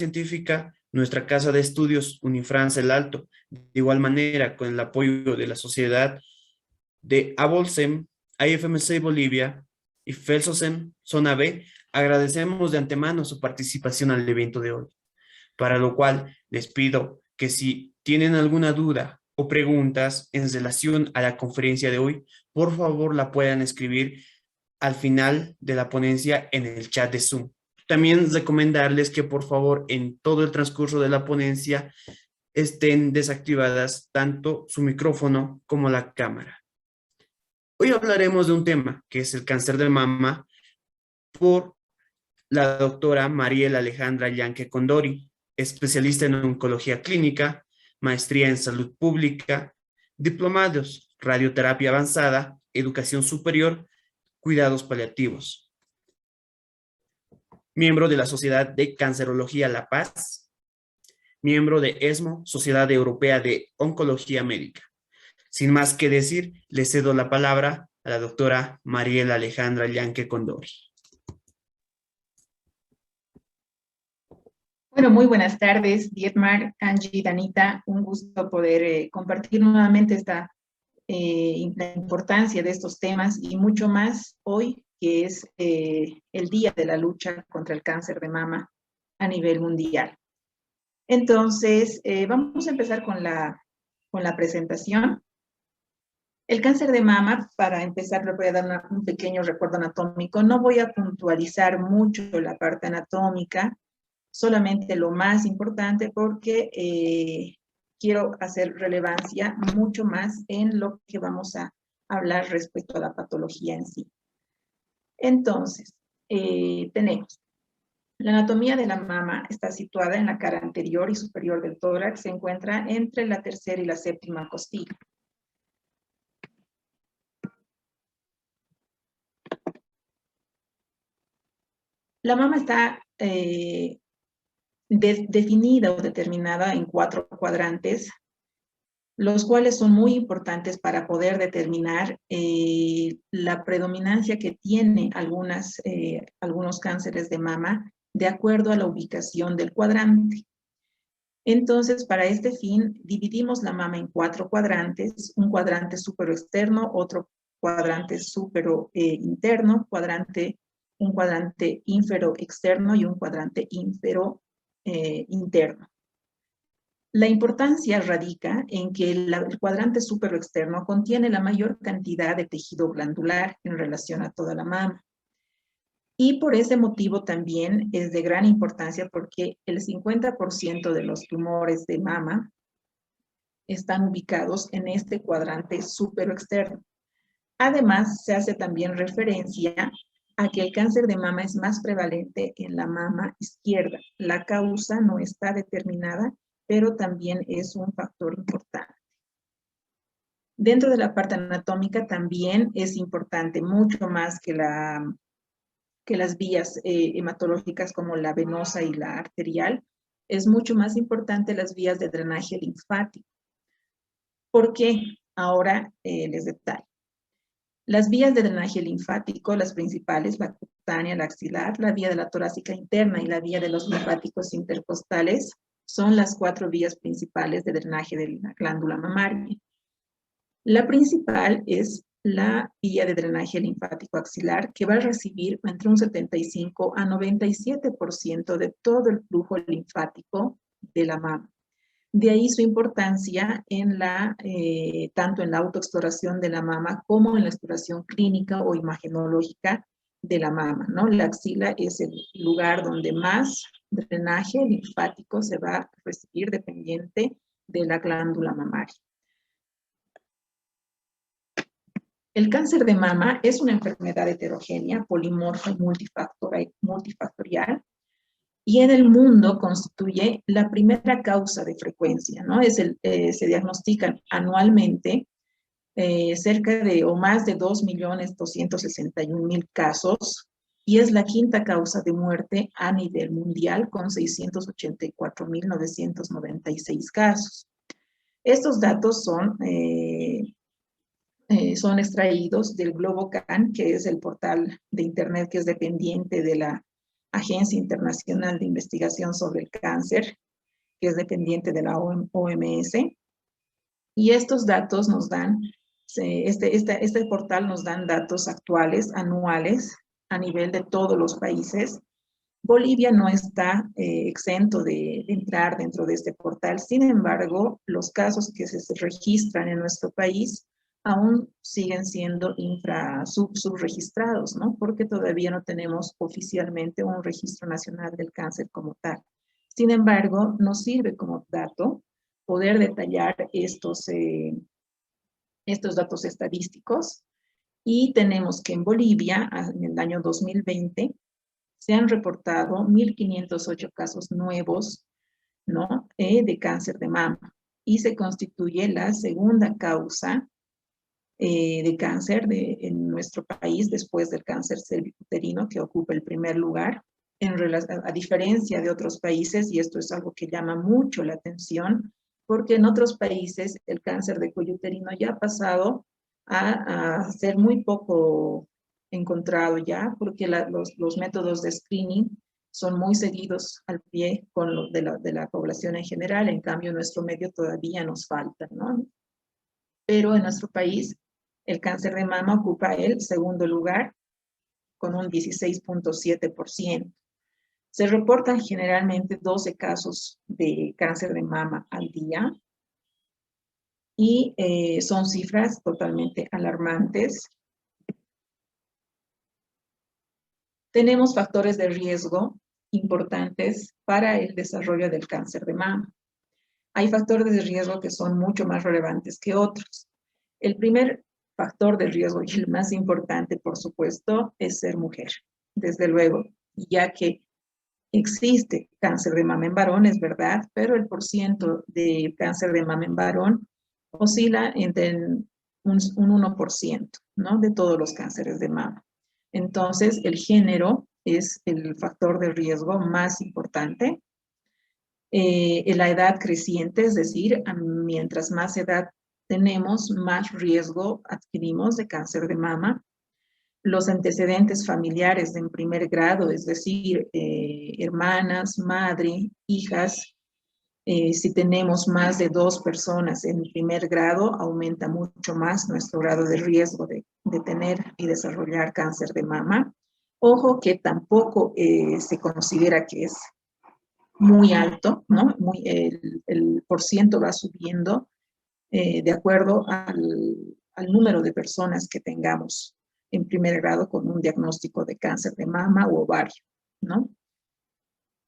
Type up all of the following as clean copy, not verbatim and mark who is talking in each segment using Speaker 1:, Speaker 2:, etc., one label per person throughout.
Speaker 1: científica, nuestra casa de estudios Unifrance El Alto, de igual manera con el apoyo de la sociedad de Abolsem, IFMC Bolivia y Felsosem Zona B, agradecemos de antemano su participación al evento de hoy, para lo cual les pido que si tienen alguna duda o preguntas en relación a la conferencia de hoy, por favor la puedan escribir al final de la ponencia en el chat de Zoom. También recomendarles que por favor en todo el transcurso de la ponencia estén desactivadas tanto su micrófono como la cámara. Hoy hablaremos de un tema que es el cáncer de mama por la doctora Mariela Alejandra Yanque Condori, especialista en oncología clínica, maestría en salud pública, diplomados, radioterapia avanzada, educación superior, cuidados paliativos. Miembro de la Sociedad de Cancerología La Paz, miembro de ESMO, Sociedad Europea de Oncología Médica. Sin más que decir, le cedo la palabra a la doctora Mariela Alejandra Yanque Condori.
Speaker 2: Bueno, muy buenas tardes, Dietmar, Angie, Danita. Un gusto poder compartir nuevamente la importancia de estos temas y mucho más hoy, que es el Día de la Lucha contra el Cáncer de Mama a nivel mundial. Entonces, vamos a empezar con la presentación. El cáncer de mama, para empezar, le voy a dar un pequeño recuerdo anatómico. No voy a puntualizar mucho la parte anatómica, solamente lo más importante porque quiero hacer relevancia mucho más en lo que vamos a hablar respecto a la patología en sí. Entonces, tenemos la anatomía de la mama, está situada en la cara anterior y superior del tórax, se encuentra entre la tercera y la séptima costilla. La mama está definida o determinada en 4 cuadrantes, los cuales son muy importantes para poder determinar la predominancia que tiene algunos cánceres de mama de acuerdo a la ubicación del cuadrante. Entonces, para este fin, dividimos la mama en 4 cuadrantes, un cuadrante súpero-externo, otro cuadrante súpero-interno, un cuadrante ínfero-externo y un cuadrante ínfero-interno. La importancia radica en que el cuadrante súpero-externo contiene la mayor cantidad de tejido glandular en relación a toda la mama. Y por ese motivo también es de gran importancia porque el 50% de los tumores de mama están ubicados en este cuadrante súpero-externo. Además, se hace también referencia a que el cáncer de mama es más prevalente en la mama izquierda. La causa no está determinada, pero también es un factor importante. Dentro de la parte anatómica también es importante, mucho más que las vías hematológicas como la venosa y la arterial, es mucho más importante las vías de drenaje linfático. ¿Por qué? Ahora les detallo. Las vías de drenaje linfático, las principales, la cutánea, la axilar, la vía de la torácica interna y la vía de los linfáticos intercostales, son las 4 vías principales de drenaje de la glándula mamaria. La principal es la vía de drenaje linfático axilar, que va a recibir entre un 75 a 97% de todo el flujo linfático de la mama. De ahí su importancia en tanto en la autoexploración de la mama como en la exploración clínica o imagenológica de la mama, ¿no? La axila es el lugar donde más drenaje linfático se va a recibir dependiente de la glándula mamaria. El cáncer de mama es una enfermedad heterogénea, polimorfa y multifactorial, y en el mundo constituye la primera causa de frecuencia, ¿no? Se diagnostican anualmente cerca de o más de 2.261.000 casos y es la quinta causa de muerte a nivel mundial con 684.996 casos. Estos datos son extraídos del GloboCan, que es el portal de internet que es dependiente de la Agencia Internacional de Investigación sobre el Cáncer, que es dependiente de la OMS. Y estos datos nos dan, este portal nos dan datos actuales, anuales, a nivel de todos los países. Bolivia no está exento de entrar dentro de este portal. Sin embargo, los casos que se registran en nuestro país aún siguen siendo subregistrados, ¿no? Porque todavía no tenemos oficialmente un registro nacional del cáncer como tal. Sin embargo, nos sirve como dato poder detallar estos datos estadísticos, y tenemos que en Bolivia, en el año 2020, se han reportado 1.508 casos nuevos, ¿no? De cáncer de mama, y se constituye la segunda causa de cáncer en nuestro país después del cáncer cervicuterino, que ocupa el primer lugar, a diferencia de otros países, y esto es algo que llama mucho la atención, porque en otros países el cáncer de cuello uterino ya ha pasado a ser muy poco encontrado ya, porque los métodos de screening son muy seguidos al pie con los de la población en general. En cambio, en nuestro medio todavía nos falta, ¿no? Pero en nuestro país el cáncer de mama ocupa el segundo lugar con un 16.7%. Se reportan generalmente 12 casos de cáncer de mama al día, y son cifras totalmente alarmantes. Tenemos factores de riesgo importantes para el desarrollo del cáncer de mama. Hay factores de riesgo que son mucho más relevantes que otros. El primer factor de riesgo, y el más importante, por supuesto, es ser mujer, desde luego, ya que existe cáncer de mama en varón, es verdad, pero el porcentaje de cáncer de mama en varón oscila entre un 1%, ¿no? De todos los cánceres de mama. Entonces, el género es el factor de riesgo más importante. La edad creciente, es decir, mientras más edad tenemos, más riesgo adquirimos de cáncer de mama. Los antecedentes familiares en primer grado, es decir, hermanas, madre, hijas. Si tenemos más de 2 personas en primer grado, aumenta mucho más nuestro grado de riesgo de tener y desarrollar cáncer de mama. Ojo que tampoco se considera que es muy alto, ¿no? El porciento va subiendo de acuerdo al número de personas que tengamos en primer grado con un diagnóstico de cáncer de mama u ovario, ¿no?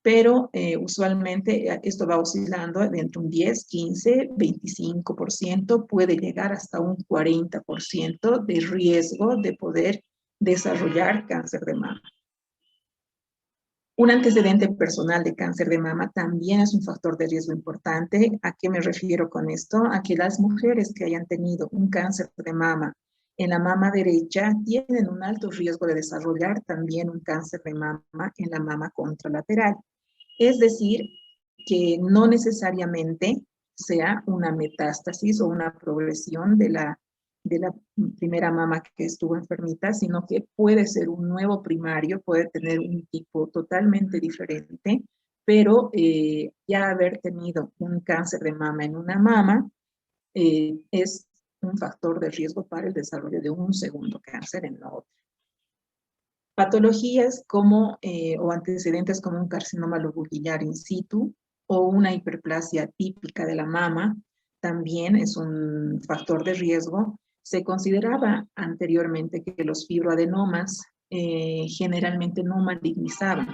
Speaker 2: Pero usualmente esto va oscilando entre un 10, 15, 25%, puede llegar hasta un 40% de riesgo de poder desarrollar cáncer de mama. Un antecedente personal de cáncer de mama también es un factor de riesgo importante. ¿A qué me refiero con esto? A que las mujeres que hayan tenido un cáncer de mama en la mama derecha tienen un alto riesgo de desarrollar también un cáncer de mama en la mama contralateral. Es decir, que no necesariamente sea una metástasis o una progresión de la primera mama que estuvo enfermita, sino que puede ser un nuevo primario, puede tener un tipo totalmente diferente, pero ya haber tenido un cáncer de mama en una mama es un factor de riesgo para el desarrollo de un segundo cáncer en la otra. Patologías como, o antecedentes como un carcinoma lobular in situ o una hiperplasia típica de la mama, también es un factor de riesgo. Se consideraba anteriormente que los fibroadenomas generalmente no malignizaban.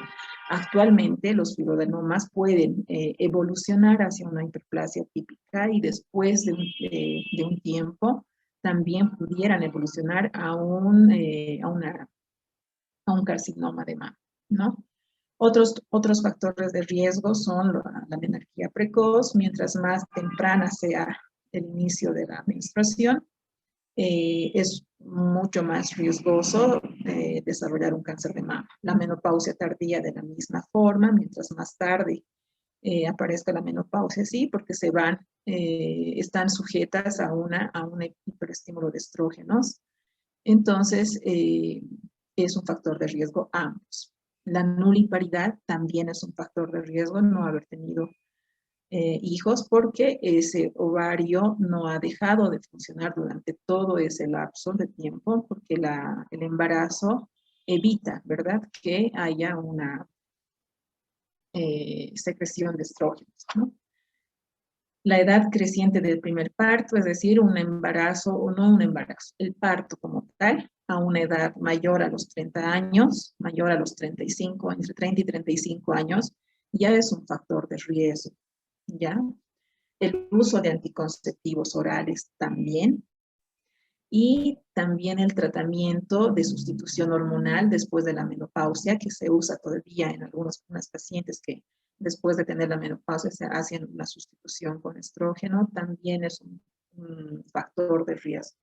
Speaker 2: Actualmente los fibroadenomas pueden evolucionar hacia una hiperplasia típica, y después de un tiempo también pudieran evolucionar a un carcinoma de mama, ¿no? Otros factores de riesgo son la menarquía precoz. Mientras más temprana sea el inicio de la menstruación, es mucho más riesgoso desarrollar un cáncer de mama. La menopausia tardía de la misma forma, mientras más tarde aparezca la menopausia, sí, porque están sujetas a un hiperestímulo de estrógenos. Entonces, es un factor de riesgo ambos, La nuliparidad también es un factor de riesgo, no haber tenido hijos, porque ese ovario no ha dejado de funcionar durante todo ese lapso de tiempo, porque el embarazo evita, ¿verdad?, que haya una secreción de estrógenos, ¿no? La edad creciente del primer parto, es decir, un embarazo o no un embarazo, el parto como tal, a una edad mayor a los 30 años, mayor a los 35, entre 30 y 35 años, ya es un factor de riesgo, ¿ya? El uso de anticonceptivos orales también, y también el tratamiento de sustitución hormonal después de la menopausia, que se usa todavía en algunas pacientes que después de tener la menopausia se hacen una sustitución con estrógeno, también es un factor de riesgo.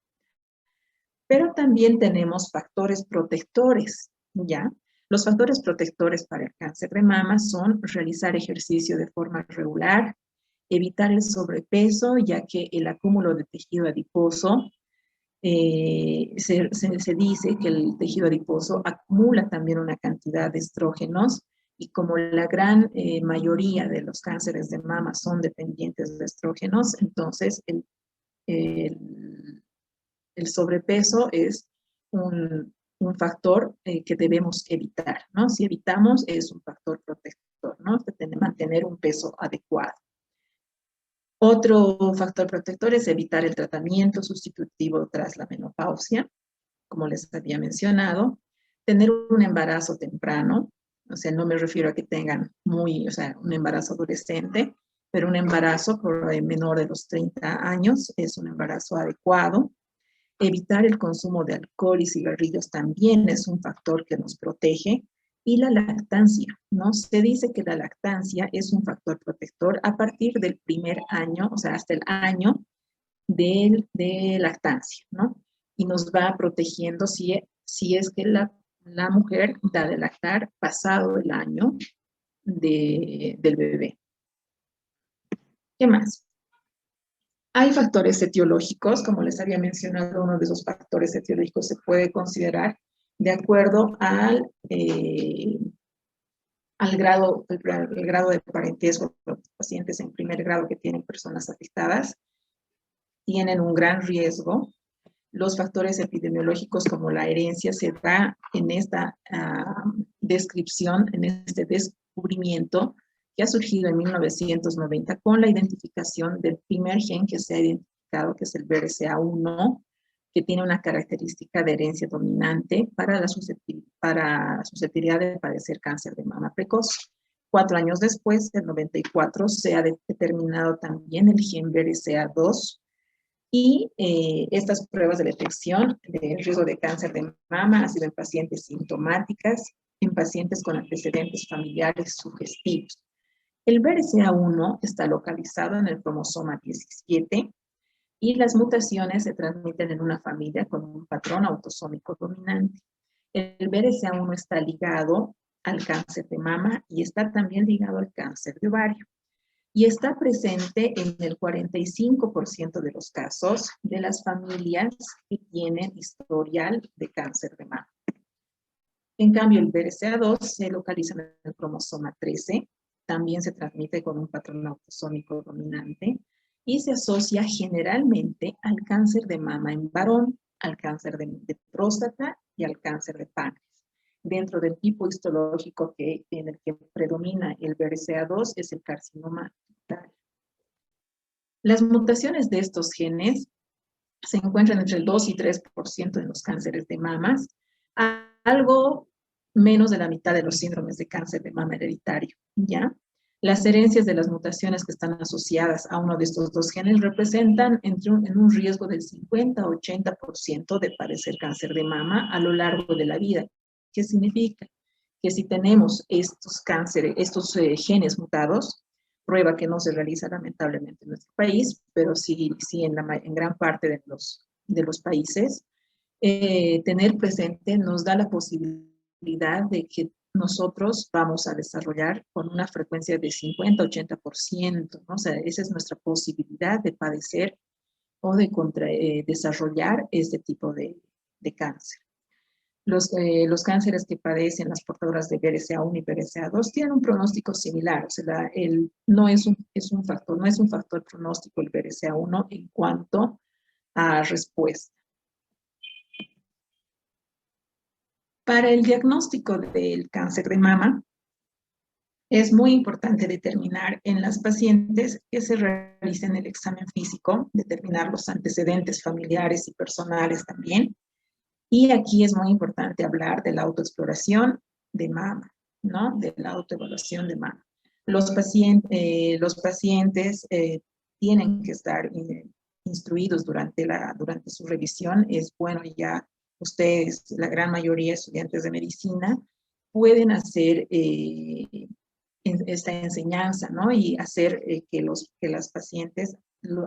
Speaker 2: Pero también tenemos factores protectores, ¿ya? Los factores protectores para el cáncer de mama son realizar ejercicio de forma regular, evitar el sobrepeso, ya que el acúmulo de tejido adiposo, se dice que el tejido adiposo acumula también una cantidad de estrógenos, y como la gran mayoría de los cánceres de mama son dependientes de estrógenos, entonces el sobrepeso es un factor que debemos evitar, ¿no? Si evitamos, es un factor protector, ¿no? De mantener un peso adecuado. Otro factor protector es evitar el tratamiento sustitutivo tras la menopausia, como les había mencionado. Tener un embarazo temprano, o sea, no me refiero a que tengan un embarazo adolescente, pero un embarazo por menor de los 30 años es un embarazo adecuado. Evitar el consumo de alcohol y cigarrillos también es un factor que nos protege. Y la lactancia, ¿no? Se dice que la lactancia es un factor protector a partir del primer año, o sea, hasta el año de lactancia, ¿no? Y nos va protegiendo si es que la mujer da de lactar pasado el año del bebé. ¿Qué más? Hay factores etiológicos, como les había mencionado, uno de esos factores etiológicos se puede considerar de acuerdo al grado de parentesco. Los pacientes en primer grado que tienen personas afectadas tienen un gran riesgo. Los factores epidemiológicos como la herencia se da en esta descripción, en este descubrimiento que ha surgido en 1990 con la identificación del primer gen que se ha identificado, que es el BRCA1, que tiene una característica de herencia dominante para la susceptibilidad de padecer cáncer de mama precoz. 4 años después, en 94, se ha determinado también el gen BRCA2, y estas pruebas de detección de riesgo de cáncer de mama han sido en pacientes sintomáticas, en pacientes con antecedentes familiares sugestivos. El BRCA1 está localizado en el cromosoma 17 y las mutaciones se transmiten en una familia con un patrón autosómico dominante. El BRCA1 está ligado al cáncer de mama y está también ligado al cáncer de ovario. Y está presente en el 45% de los casos de las familias que tienen historial de cáncer de mama. En cambio, el BRCA2 se localiza en el cromosoma 13, también se transmite con un patrón autosómico dominante y se asocia generalmente al cáncer de mama en varón, al cáncer de próstata y al cáncer de páncreas. Dentro del tipo histológico en el que predomina el BRCA2 es el carcinoma ductal. Las mutaciones de estos genes se encuentran entre el 2 y 3% en los cánceres de mamas, algo menos de la mitad de los síndromes de cáncer de mama hereditario, ¿ya? Las herencias de las mutaciones que están asociadas a uno de estos dos genes representan en un riesgo del 50 a 80% de padecer cáncer de mama a lo largo de la vida. ¿Qué significa? Que si tenemos estos genes mutados, prueba que no se realiza lamentablemente en nuestro país, pero sí en gran parte de los países, tener presente nos da la posibilidad de que nosotros vamos a desarrollar con una frecuencia de 50-80%, ¿no? O sea, esa es nuestra posibilidad de padecer o de desarrollar este tipo de cáncer. Los cánceres que padecen las portadoras de BRCA1 y BRCA2 tienen un pronóstico similar, o sea, no es un factor pronóstico el BRCA1 en cuanto a respuesta. Para el diagnóstico del cáncer de mama, es muy importante determinar en las pacientes que se realicen el examen físico, determinar los antecedentes familiares y personales también. Y aquí es muy importante hablar de la autoexploración de mama, ¿no? De la autoevaluación de mama. Los pacientes tienen que estar instruidos durante su revisión. Es bueno ya ustedes, la gran mayoría de estudiantes de medicina, pueden hacer esta enseñanza, ¿no? Y hacer que las pacientes,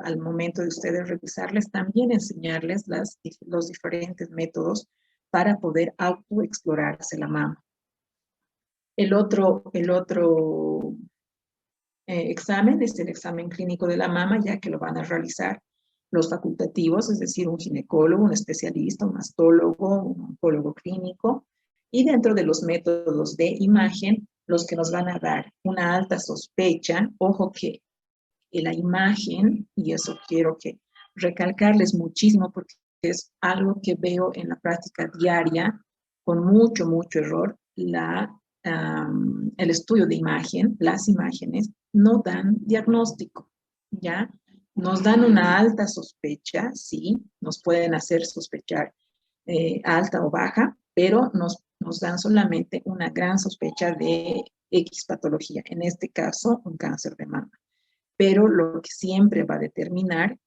Speaker 2: al momento de ustedes revisarles, también enseñarles los diferentes métodos para poder autoexplorarse la mama. El otro examen es el examen clínico de la mama, ya que lo van a realizar los facultativos, es decir, un ginecólogo, un especialista, un mastólogo, un oncólogo clínico, y dentro de los métodos de imagen, los que nos van a dar una alta sospecha. Ojo que la imagen, y eso quiero que recalcarles muchísimo porque es algo que veo en la práctica diaria con mucho error, el estudio de imagen, las imágenes no dan diagnóstico, ¿ya? Nos dan una alta sospecha, sí, nos pueden hacer sospechar alta o baja, pero nos dan solamente una gran sospecha de X patología, en este caso un cáncer de mama. Pero lo que siempre va a determinar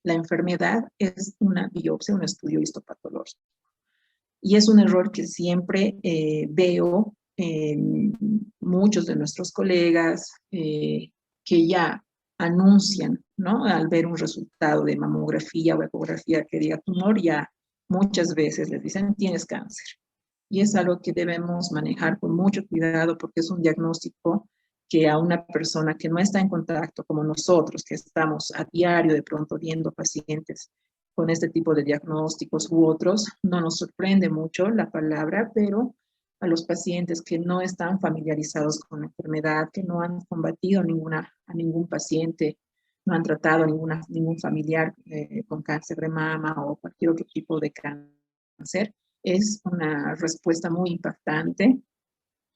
Speaker 2: la enfermedad es una biopsia, un estudio histopatológico. Y es un error que siempre veo en muchos de nuestros colegas que ya anuncian, ¿no? Al ver un resultado de mamografía o ecografía que diga tumor, ya muchas veces les dicen, tienes cáncer. Y es algo que debemos manejar con mucho cuidado porque es un diagnóstico que a una persona que no está en contacto como nosotros, que estamos a diario de pronto viendo pacientes con este tipo de diagnósticos u otros, no nos sorprende mucho la palabra, pero a los pacientes que no están familiarizados con la enfermedad, que no han combatido a ningún paciente, no han tratado a ningún familiar con cáncer de mama o cualquier otro tipo de cáncer, es una respuesta muy impactante.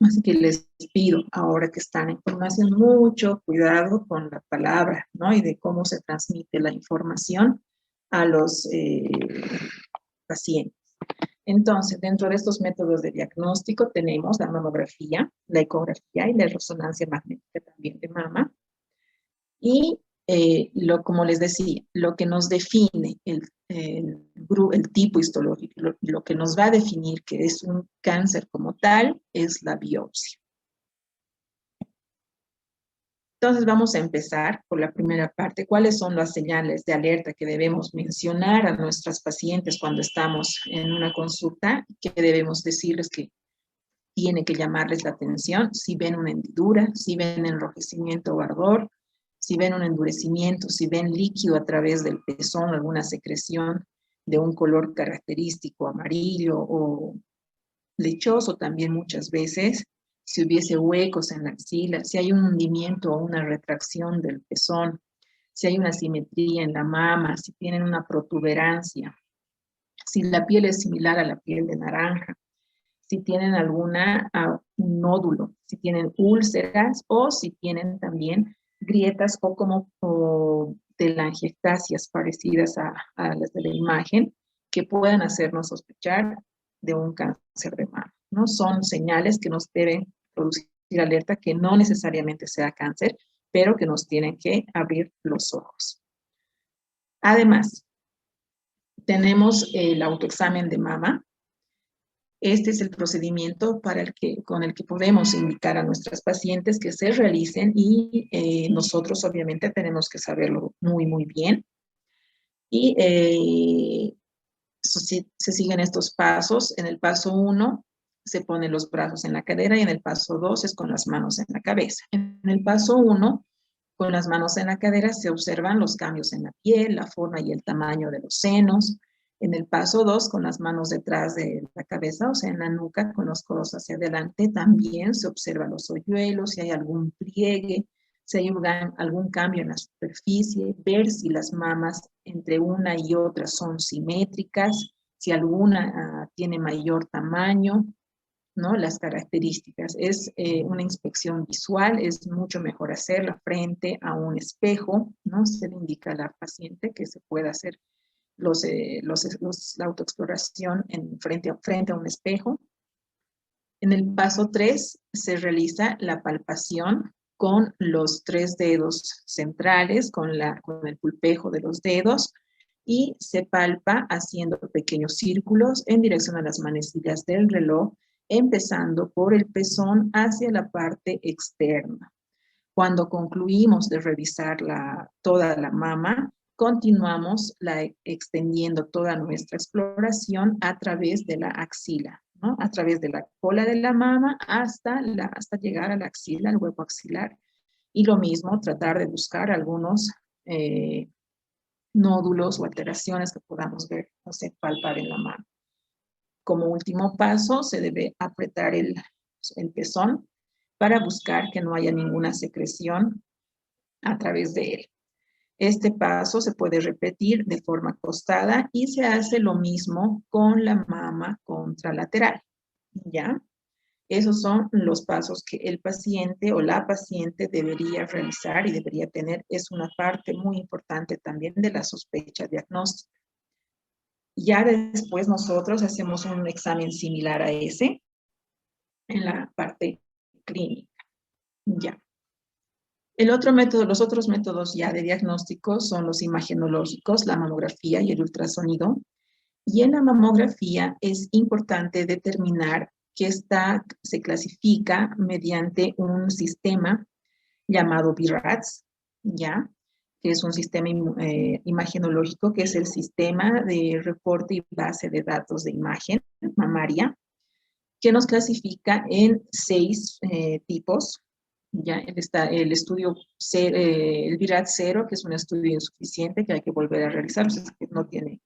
Speaker 2: Así que les pido, ahora que están en formación, mucho cuidado con la palabra, ¿no? Y de cómo se transmite la información a los pacientes. Entonces, dentro de estos métodos de diagnóstico tenemos la mamografía, la ecografía y la resonancia magnética también de mama. Y como les decía, lo que nos define el tipo histológico, lo que nos va a definir que es un cáncer como tal, es la biopsia. Entonces vamos a empezar por la primera parte. ¿Cuáles son las señales de alerta que debemos mencionar a nuestras pacientes cuando estamos en una consulta? ¿Qué debemos decirles que tiene que llamarles la atención? Si ven una hendidura, si ven enrojecimiento o ardor, si ven un endurecimiento, si ven líquido a través del pezón, alguna secreción de un color característico amarillo o lechoso también muchas veces, si hubiese huecos en la axila, si hay un hundimiento o una retracción del pezón, si hay una simetría en la mama, si tienen una protuberancia, si la piel es similar a la piel de naranja, si tienen un nódulo, si tienen úlceras o si tienen también grietas o telangiectasias parecidas a las de la imagen que puedan hacernos sospechar de un cáncer de mama, ¿no? Son señales que nos deben producir alerta que no necesariamente sea cáncer, pero que nos tienen que abrir los ojos. Además, tenemos el autoexamen de mama. Este es el procedimiento con el que podemos indicar a nuestras pacientes que se realicen y nosotros obviamente tenemos que saberlo muy bien. Y se siguen estos pasos. En el paso 1 se ponen los brazos en la cadera y en el paso 2 es con las manos en la cabeza. En el paso 1, con las manos en la cadera se observan los cambios en la piel, la forma y el tamaño de los senos, En el paso 2, con las manos detrás de la cabeza, o sea, en la nuca, con los codos hacia adelante, también se observan los hoyuelos, si hay algún pliegue, si hay algún cambio en la superficie, ver si las mamas entre una y otra son simétricas, si alguna tiene mayor tamaño, ¿no? Las características. Es una inspección visual, es mucho mejor hacerla frente a un espejo, ¿no? Se le indica a la paciente que se pueda hacer la autoexploración frente a un espejo. En el paso 3 se realiza la palpación con los 3 dedos centrales, con el pulpejo de los dedos, y se palpa haciendo pequeños círculos en dirección a las manecillas del reloj, empezando por el pezón hacia la parte externa. Cuando concluimos de revisar toda la mama, continuamos extendiendo toda nuestra exploración a través de la axila, ¿no? A través de la cola de la mama hasta llegar a la axila, al hueco axilar. Y lo mismo, tratar de buscar algunos nódulos o alteraciones que podamos ver o sea, palpar en la mano. Como último paso, se debe apretar el pezón para buscar que no haya ninguna secreción a través de él. Este paso se puede repetir de forma acostada y se hace lo mismo con la mama contralateral, ¿ya? Esos son los pasos que el paciente o la paciente debería realizar y debería tener. Es una parte muy importante también de la sospecha diagnóstica. Ya después nosotros hacemos un examen similar a ese en la parte clínica, ya. Los otros métodos ya de diagnóstico son los imagenológicos, la mamografía y el ultrasonido. Y en la mamografía es importante determinar que se clasifica mediante un sistema llamado BIRADS, ¿ya? Que es un sistema imagenológico, que es el sistema de reporte y base de datos de imagen mamaria, que nos clasifica en 6 tipos. Ya está el estudio, el BIRAD 0, que es un estudio insuficiente que hay que volver a realizar, o sea, que no tiene,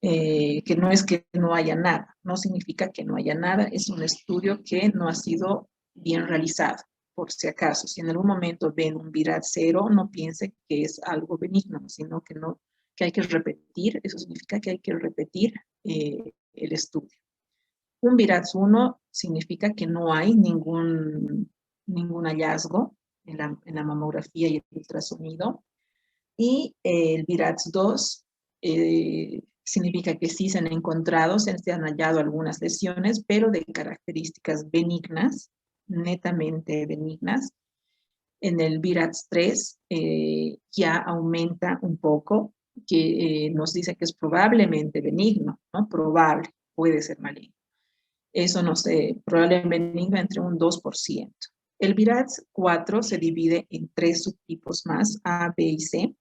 Speaker 2: que no es que no haya nada, no significa que no haya nada, es un estudio que no ha sido bien realizado, por si acaso. Si en algún momento ven un BIRAD 0, no piense que es algo benigno, sino que hay que repetir, eso significa que hay que repetir el estudio. Un BIRADS 1 significa que no hay ningún hallazgo en la mamografía y el ultrasonido. Y el BIRADS 2 significa que sí se han encontrado, se han hallado algunas lesiones, pero de características benignas, netamente benignas. En el BIRADS 3 ya aumenta un poco, que nos dice que es probablemente benigno, ¿no? Probable, puede ser maligno. Eso no sé, probablemente benigno entre un 2%. El BIRADS 4 se divide en 3 subtipos más, A, B y C.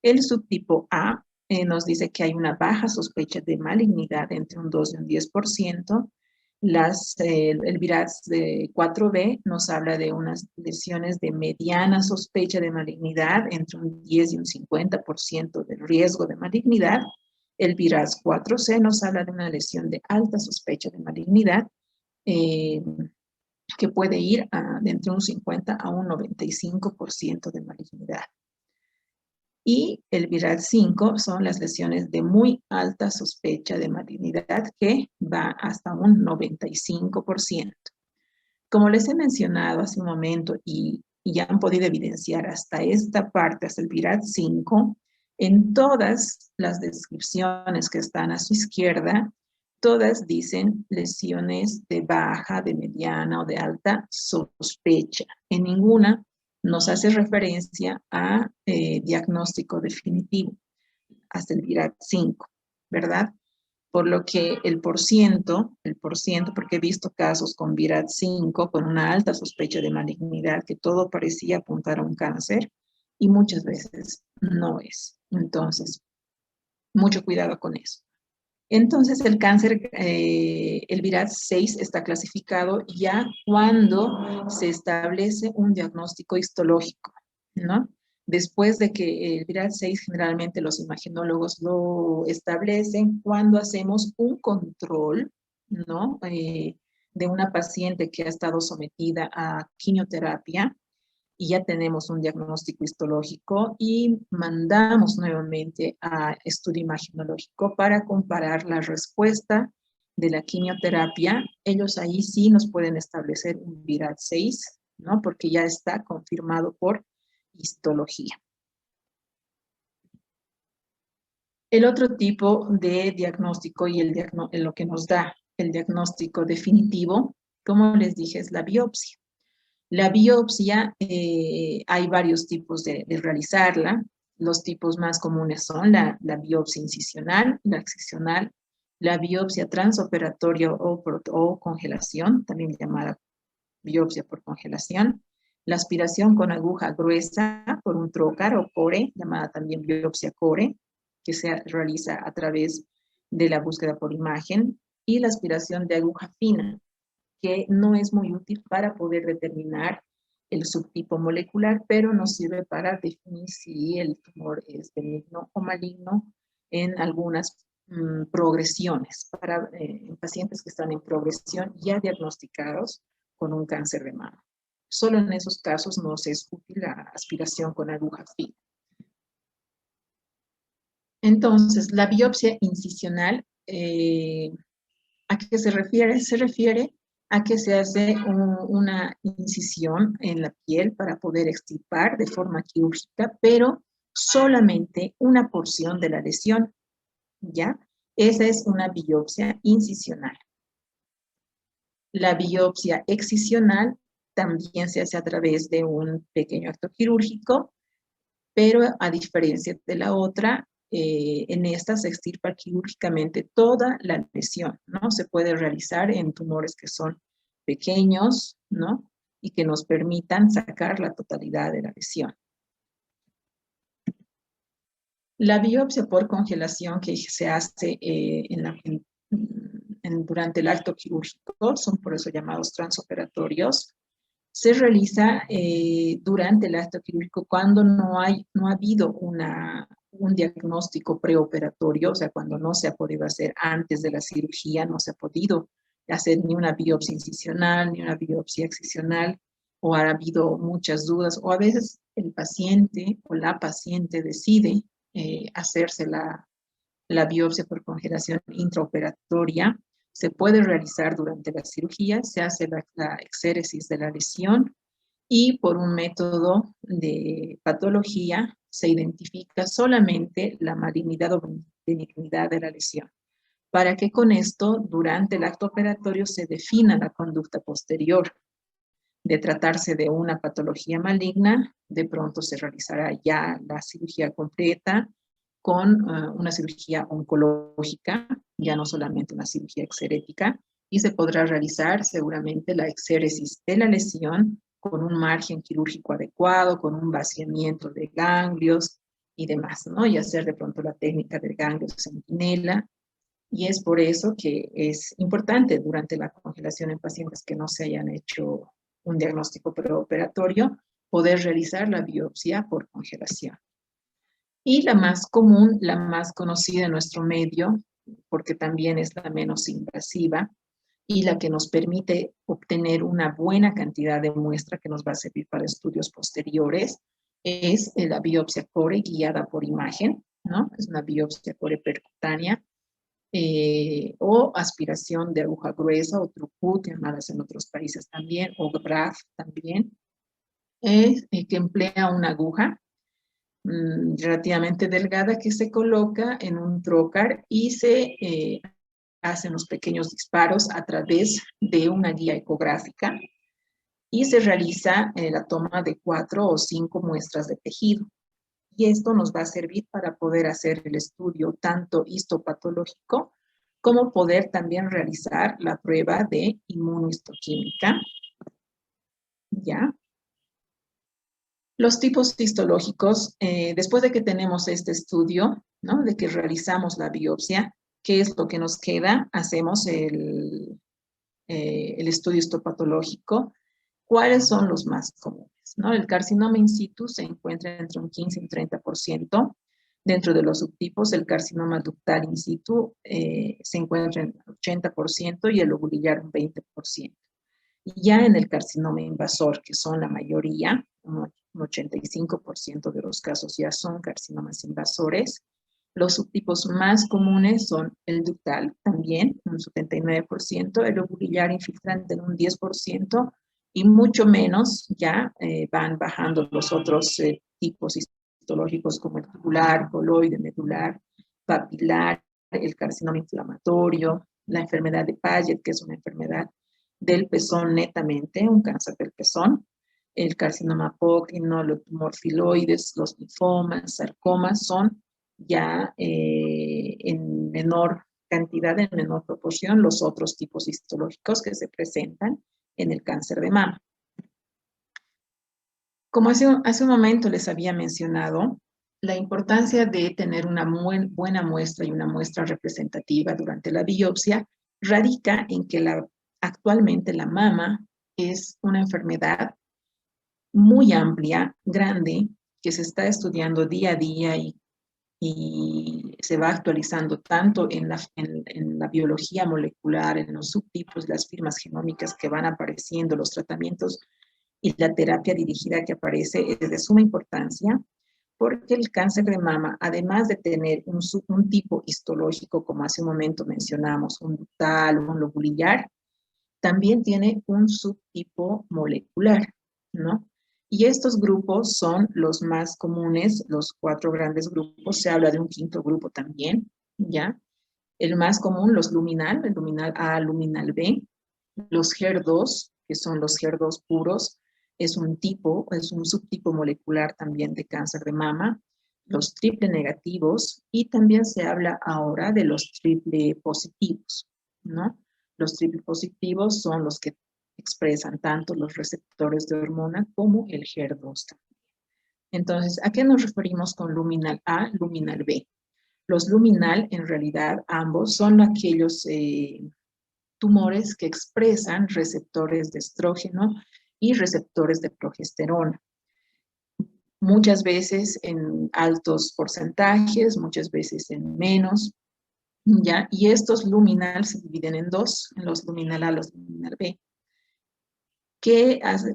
Speaker 2: El subtipo A nos dice que hay una baja sospecha de malignidad entre un 2 y un 10%. El BIRADS de 4B nos habla de unas lesiones de mediana sospecha de malignidad entre un 10 y un 50% del riesgo de malignidad. El BIRADS 4C nos habla de una lesión de alta sospecha de malignidad que puede ir de entre un 50 a un 95% de malignidad. Y el BIRADS 5 son las lesiones de muy alta sospecha de malignidad que va hasta un 95%. Como les he mencionado hace un momento y ya han podido evidenciar hasta esta parte, hasta el BIRADS 5, en todas las descripciones que están a su izquierda, todas dicen lesiones de baja, de mediana o de alta sospecha. En ninguna nos hace referencia a diagnóstico definitivo, hasta el BIRADS 5, ¿verdad? Por lo que el por ciento, porque he visto casos con BIRADS 5, con una alta sospecha de malignidad, que todo parecía apuntar a un cáncer, y muchas veces no es. Entonces, mucho cuidado con eso. Entonces, el cáncer, el BIRADS 6 está clasificado ya cuando se establece un diagnóstico histológico, ¿no? Después de que el viral 6 generalmente los imagenólogos lo establecen cuando hacemos un control, ¿no? De una paciente que ha estado sometida a quimioterapia y ya tenemos un diagnóstico histológico y mandamos nuevamente a estudio imagenológico para comparar la respuesta de la quimioterapia. Ellos ahí sí nos pueden establecer un viral 6, ¿no? Porque ya está confirmado por histología. El otro tipo de diagnóstico y lo que nos da el diagnóstico definitivo, como les dije, es la biopsia. La biopsia, hay varios tipos de realizarla. Los tipos más comunes son la biopsia incisional, la excisional, la biopsia transoperatoria o congelación, también llamada biopsia por congelación, la aspiración con aguja gruesa por un trocar o core, llamada también biopsia core, que se realiza a través de la búsqueda por imagen, y la aspiración de aguja fina, que no es muy útil para poder determinar el subtipo molecular, pero nos sirve para definir si el tumor es benigno o maligno en algunas progresiones, en pacientes que están en progresión ya diagnosticados con un cáncer de mama. Solo en esos casos nos es útil la aspiración con aguja fina. Entonces, la biopsia incisional, ¿a qué se refiere? Se refiere a que se hace una incisión en la piel para poder extirpar de forma quirúrgica, pero solamente una porción de la lesión, ¿ya? Esa es una biopsia incisional. La biopsia excisional también se hace a través de un pequeño acto quirúrgico, pero a diferencia de la otra, en esta se extirpa quirúrgicamente toda la lesión, ¿no? Se puede realizar en tumores que son pequeños, ¿no? Y que nos permitan sacar la totalidad de la lesión. La biopsia por congelación que se hace durante el acto quirúrgico, son por eso llamados transoperatorios, se realiza durante el acto quirúrgico cuando no ha habido un diagnóstico preoperatorio, o sea, cuando no se ha podido hacer antes de la cirugía, no se ha podido hacer ni una biopsia incisional, ni una biopsia excisional, o ha habido muchas dudas, o a veces el paciente o la paciente decide hacerse la biopsia por congelación intraoperatoria. Se puede realizar durante la cirugía, se hace la exéresis de la lesión y por un método de patología se identifica solamente la malignidad o benignidad de la lesión, para que con esto, durante el acto operatorio, se defina la conducta posterior. De tratarse de una patología maligna, de pronto se realizará ya la cirugía completa con una cirugía oncológica, ya no solamente una cirugía exerética, y se podrá realizar seguramente la exéresis de la lesión con un margen quirúrgico adecuado, con un vaciamiento de ganglios y demás, ¿no? Y hacer de pronto la técnica del ganglio centinela. Y es por eso que es importante durante la congelación en pacientes que no se hayan hecho un diagnóstico preoperatorio, poder realizar la biopsia por congelación. Y la más común, la más conocida en nuestro medio, porque también es la menos invasiva y la que nos permite obtener una buena cantidad de muestra que nos va a servir para estudios posteriores, es la biopsia core guiada por imagen, ¿no? Es una biopsia core percutánea, o aspiración de aguja gruesa o trucut, llamadas en otros países también, o BRAF también, que emplea una aguja relativamente delgada que se coloca en un trocar y se hacen los pequeños disparos a través de una guía ecográfica y se realiza la toma de 4 o 5 muestras de tejido. Y esto nos va a servir para poder hacer el estudio tanto histopatológico como poder también realizar la prueba de inmunohistoquímica. ¿Ya? Los tipos histológicos, después de que tenemos este estudio, ¿no? De que realizamos la biopsia, ¿qué es lo que nos queda? Hacemos el estudio histopatológico. ¿Cuáles son los más comunes? ¿No? El carcinoma in situ se encuentra entre un 15 y un 30%. Dentro de los subtipos, el carcinoma ductal in situ se encuentra en 80% y el lobulillar un 20%. Y ya en el carcinoma invasor, que son la mayoría, un 85% de los casos ya son carcinomas invasores, los subtipos más comunes son el ductal, también un 79%, el lobulillar infiltrante en un 10%, y mucho menos ya van bajando los otros tipos histológicos como el tubular, coloide, medular, papilar, el carcinoma inflamatorio, la enfermedad de Paget, que es una enfermedad del pezón netamente, un cáncer del pezón, el carcinoma apócrino, los tumor filoides, los linfomas, sarcomas son ya en menor cantidad, en menor proporción, los otros tipos histológicos que se presentan en el cáncer de mama. Como hace un momento les había mencionado, la importancia de tener una buena muestra y una muestra representativa durante la biopsia radica en que actualmente la mama es una enfermedad muy amplia, grande, que se está estudiando día a día y se va actualizando tanto en la biología molecular, en los subtipos, las firmas genómicas que van apareciendo, los tratamientos y la terapia dirigida que aparece es de suma importancia, porque el cáncer de mama, además de tener un tipo histológico, como hace un momento mencionamos, un ductal, un lobulillar, también tiene un subtipo molecular, ¿no? Y estos grupos son los más comunes, los 4 grandes grupos, se habla de un quinto grupo también, ¿ya? El más común, los luminal, el luminal A, luminal B, los HER2, que son los HER2 puros, es un subtipo molecular también de cáncer de mama, los triple negativos, y también se habla ahora de los triple positivos, ¿no? Los triple positivos son los que expresan tanto los receptores de hormona como el HER2 también. Entonces, ¿a qué nos referimos con luminal A, luminal B? Los luminal, en realidad, ambos son aquellos tumores que expresan receptores de estrógeno y receptores de progesterona. Muchas veces en altos porcentajes, muchas veces en menos, ¿ya? Y estos luminal se dividen en dos, en los luminal A y los luminal B.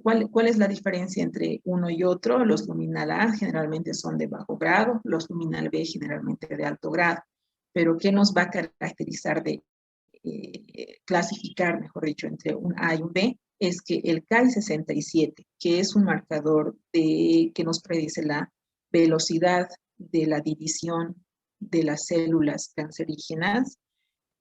Speaker 2: ¿Cuál es la diferencia entre uno y otro? Los luminal A generalmente son de bajo grado, los luminal B generalmente de alto grado. Pero ¿qué nos va a caracterizar de clasificar, mejor dicho, entre un A y un B? Es que el Ki-67, que es un marcador que nos predice la velocidad de la división de las células cancerígenas,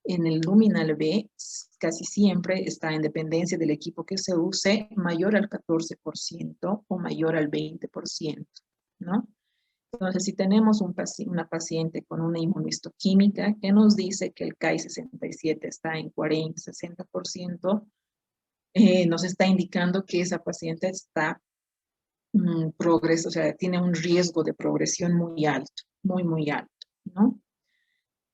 Speaker 2: en el luminal B casi siempre está en dependencia del equipo que se use, mayor al 14% o mayor al 20%, ¿no? Entonces, si tenemos una paciente con una inmunohistoquímica que nos dice que el Ki-67 está en 40-60%, nos está indicando que esa paciente está o sea, tiene un riesgo de progresión muy alto, muy alto, ¿no?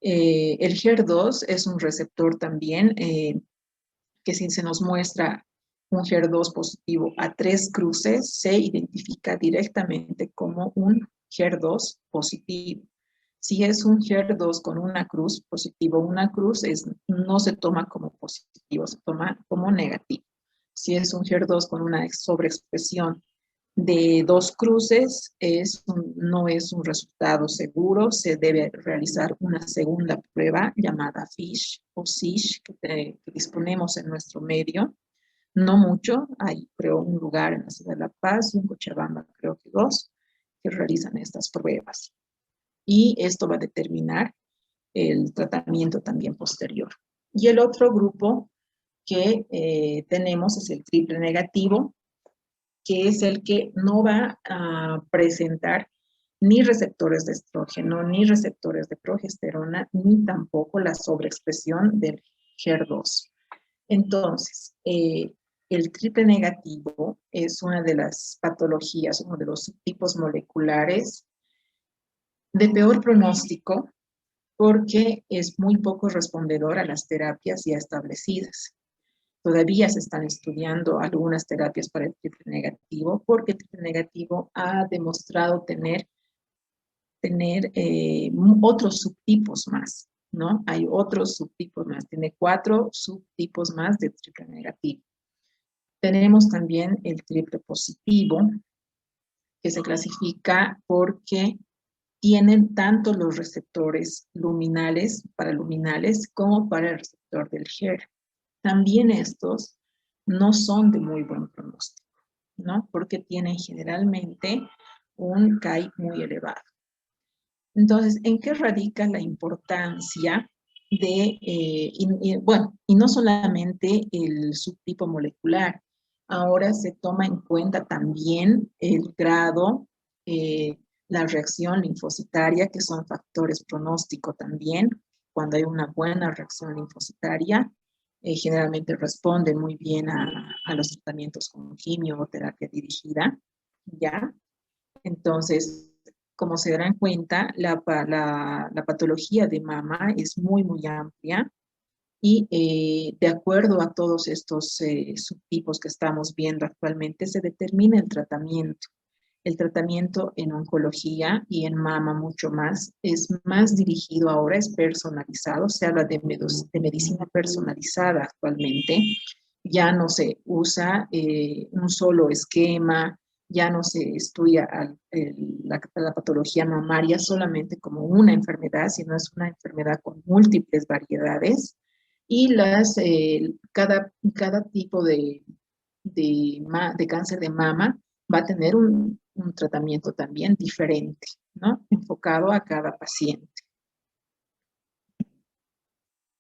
Speaker 2: El HER2 es un receptor también que si se nos muestra un HER2 positivo a 3 cruces, se identifica directamente como un HER2 positivo. Si es un HER2 con una cruz, positivo, una cruz no se toma como positivo, se toma como negativo. Si es un HER2 con una sobreexpresión de 2 cruces, no es un resultado seguro, se debe realizar una segunda prueba llamada FISH o SISH que disponemos en nuestro medio. No mucho, hay creo un lugar en la ciudad de La Paz y en Cochabamba, creo que 2, que realizan estas pruebas. Y esto va a determinar el tratamiento también posterior. Y el otro grupo que tenemos es el triple negativo, que es el que no va a presentar ni receptores de estrógeno, ni receptores de progesterona, ni tampoco la sobreexpresión del HER2. Entonces, el triple negativo es una de las patologías, uno de los tipos moleculares de peor pronóstico porque es muy poco respondedor a las terapias ya establecidas. Todavía se están estudiando algunas terapias para el triple negativo, porque el triple negativo ha demostrado tener otros subtipos más, ¿no? Hay otros subtipos más, tiene 4 subtipos más de triple negativo. Tenemos también el triple positivo, que se clasifica porque tienen tanto los receptores luminales, paraluminales, como para el receptor del HER. También estos no son de muy buen pronóstico, ¿no? Porque tienen generalmente un CAI muy elevado. Entonces, ¿en qué radica la importancia de, y no solamente el subtipo molecular, ahora se toma en cuenta también el grado, la reacción linfocitaria, que son factores pronóstico también. Cuando hay una buena reacción linfocitaria, generalmente responden muy bien a los tratamientos con quimio o terapia dirigida, ¿ya? Entonces, como se darán cuenta, la patología de mama es muy, muy amplia y de acuerdo a todos estos subtipos que estamos viendo actualmente, se determina el tratamiento. El tratamiento en oncología y en mama mucho más es más dirigido ahora, es personalizado, se habla de medicina personalizada actualmente. Ya no se usa un solo esquema, ya no se estudia la patología mamaria solamente como una enfermedad, sino es una enfermedad con múltiples variedades y cada tipo de cáncer de mama va a tener un tratamiento también diferente, ¿no? Enfocado a cada paciente.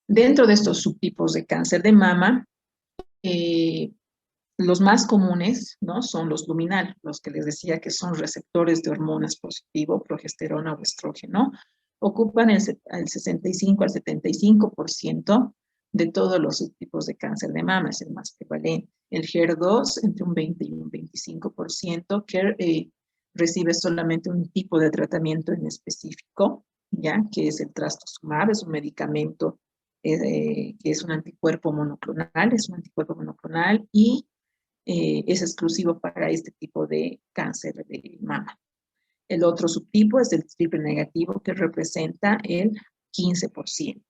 Speaker 2: Dentro de estos subtipos de cáncer de mama, los más comunes, ¿no? Son los luminal, los que les decía que son receptores de hormonas positivo, progesterona o estrógeno, ocupan el 65 al 75% de todos los subtipos de cáncer de mama, es el más prevalente. El HER2 entre un 20 y un 25%, que recibe solamente un tipo de tratamiento en específico, ¿ya? Que es el trastuzumab, es un medicamento que es un anticuerpo monoclonal, y es exclusivo para este tipo de cáncer de mama. El otro subtipo es el triple negativo, que representa el 15%.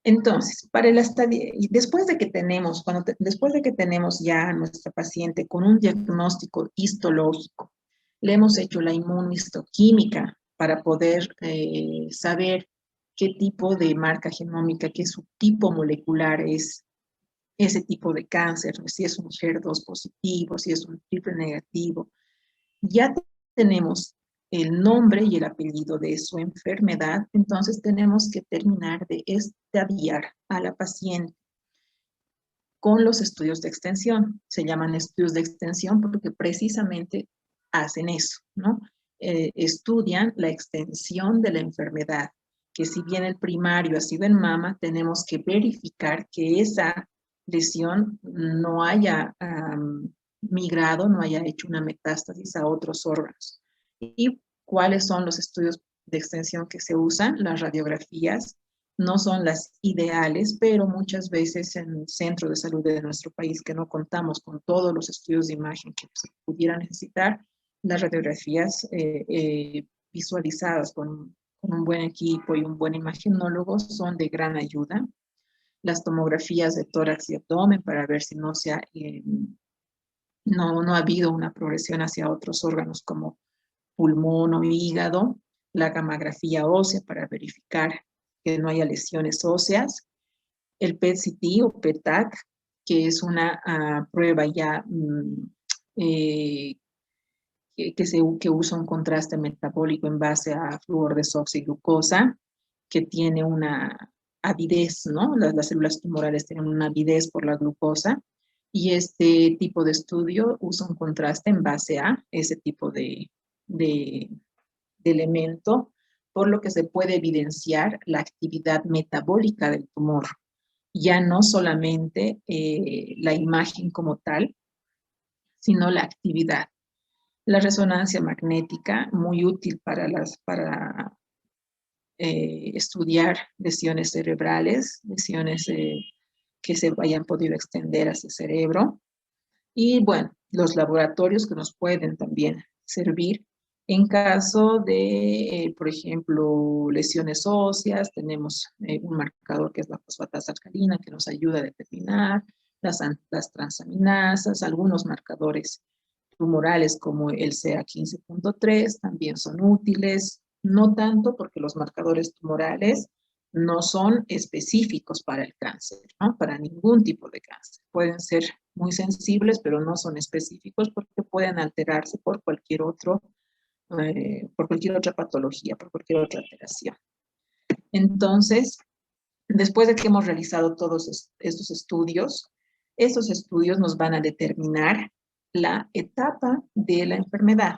Speaker 2: Entonces, para el y después de que tenemos, después de que tenemos ya a nuestra paciente con un diagnóstico histológico, le hemos hecho la inmunohistoquímica para poder saber qué tipo de marca genómica, qué subtipo molecular es ese tipo de cáncer, si es un HER2 positivo, si es un triple negativo. Ya tenemos el nombre y el apellido de su enfermedad, entonces tenemos que terminar de estadiar a la paciente con los estudios de extensión. Se llaman estudios de extensión porque precisamente hacen eso, ¿no? Estudian la extensión de la enfermedad, que si bien el primario ha sido en mama, tenemos que verificar que esa lesión no haya migrado, no haya hecho una metástasis a otros órganos. ¿Y cuáles son los estudios de extensión que se usan? Las radiografías no son las ideales, pero muchas veces en el centro de salud de nuestro país, que no contamos con todos los estudios de imagen que se pudiera necesitar, las radiografías visualizadas con un buen equipo y un buen imagenólogo son de gran ayuda. Las tomografías de tórax y abdomen para ver si no ha habido una progresión hacia otros órganos como pulmón o hígado. La gammagrafía ósea para verificar que no haya lesiones óseas. El PET-CT o PET-TAC, que es una prueba ya que usa un contraste metabólico en base a flúor de desoxiglucosa, que tiene una avidez, ¿no? Las células tumorales tienen una avidez por la glucosa, y este tipo de estudio usa un contraste en base a ese tipo de elemento, por lo que se puede evidenciar la actividad metabólica del tumor, ya no solamente la imagen como tal, sino la actividad. La resonancia magnética, muy útil para estudiar lesiones cerebrales, lesiones que se hayan podido extender hacia el cerebro. Y bueno, los laboratorios que nos pueden también servir en caso de, por ejemplo, lesiones óseas. Tenemos un marcador que es la fosfatasa alcalina que nos ayuda a determinar las transaminasas. Algunos marcadores tumorales como el CA15.3 también son útiles, no tanto porque los marcadores tumorales no son específicos para el cáncer, ¿no? Para ningún tipo de cáncer. Pueden ser muy sensibles, pero no son específicos porque pueden alterarse por cualquier otra patología, por cualquier otra alteración. Entonces, después de que hemos realizado todos estos estudios nos van a determinar la etapa de la enfermedad.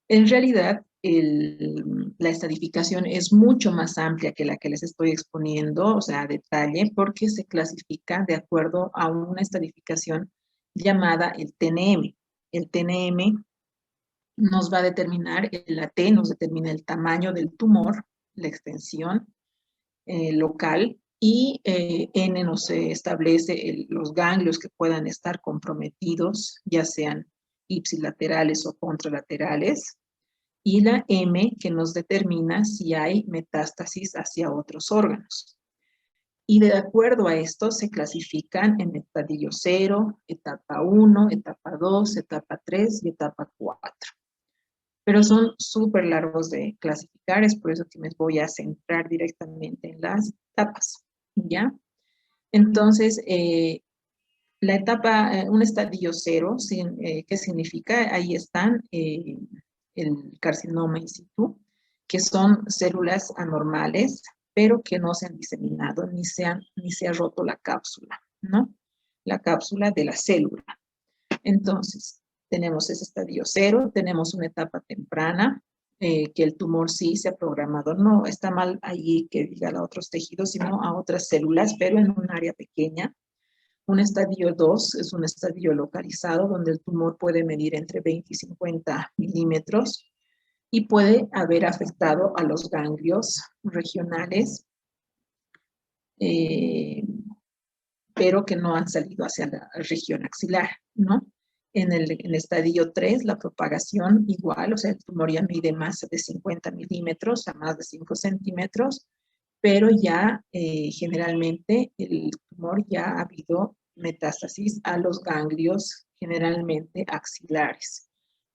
Speaker 2: En realidad, la estadificación es mucho más amplia que la que les estoy exponiendo, o sea, a detalle, porque se clasifica de acuerdo a una estadificación llamada el TNM. El TNM nos va a determinar, la T nos determina el tamaño del tumor, la extensión local, y N nos establece los ganglios que puedan estar comprometidos, ya sean ipsilaterales o contralaterales, y la M que nos determina si hay metástasis hacia otros órganos. Y de acuerdo a esto se clasifican en estadio 0, etapa 1, etapa 2, etapa 3 y etapa 4. Pero son súper largos de clasificar, es por eso que me voy a centrar directamente en las etapas, ¿ya? Entonces, la etapa, un estadio 0, ¿qué significa? Ahí están el carcinoma in situ, que son células anormales, pero que no se han diseminado ni se ha roto la cápsula, ¿no? La cápsula de la célula. Entonces, tenemos ese estadio 0, tenemos una etapa temprana, que el tumor sí se ha programado, no está mal allí que diga a otros tejidos, sino a otras células, pero en un área pequeña. Un estadio 2 es un estadio localizado donde el tumor puede medir entre 20 y 50 milímetros y puede haber afectado a los ganglios regionales, pero que no han salido hacia la región axilar, ¿no? En el estadio 3, la propagación igual, o sea, el tumor ya mide más de 50 milímetros a más de 5 centímetros, pero ya generalmente el tumor ya ha habido metástasis a los ganglios generalmente axilares.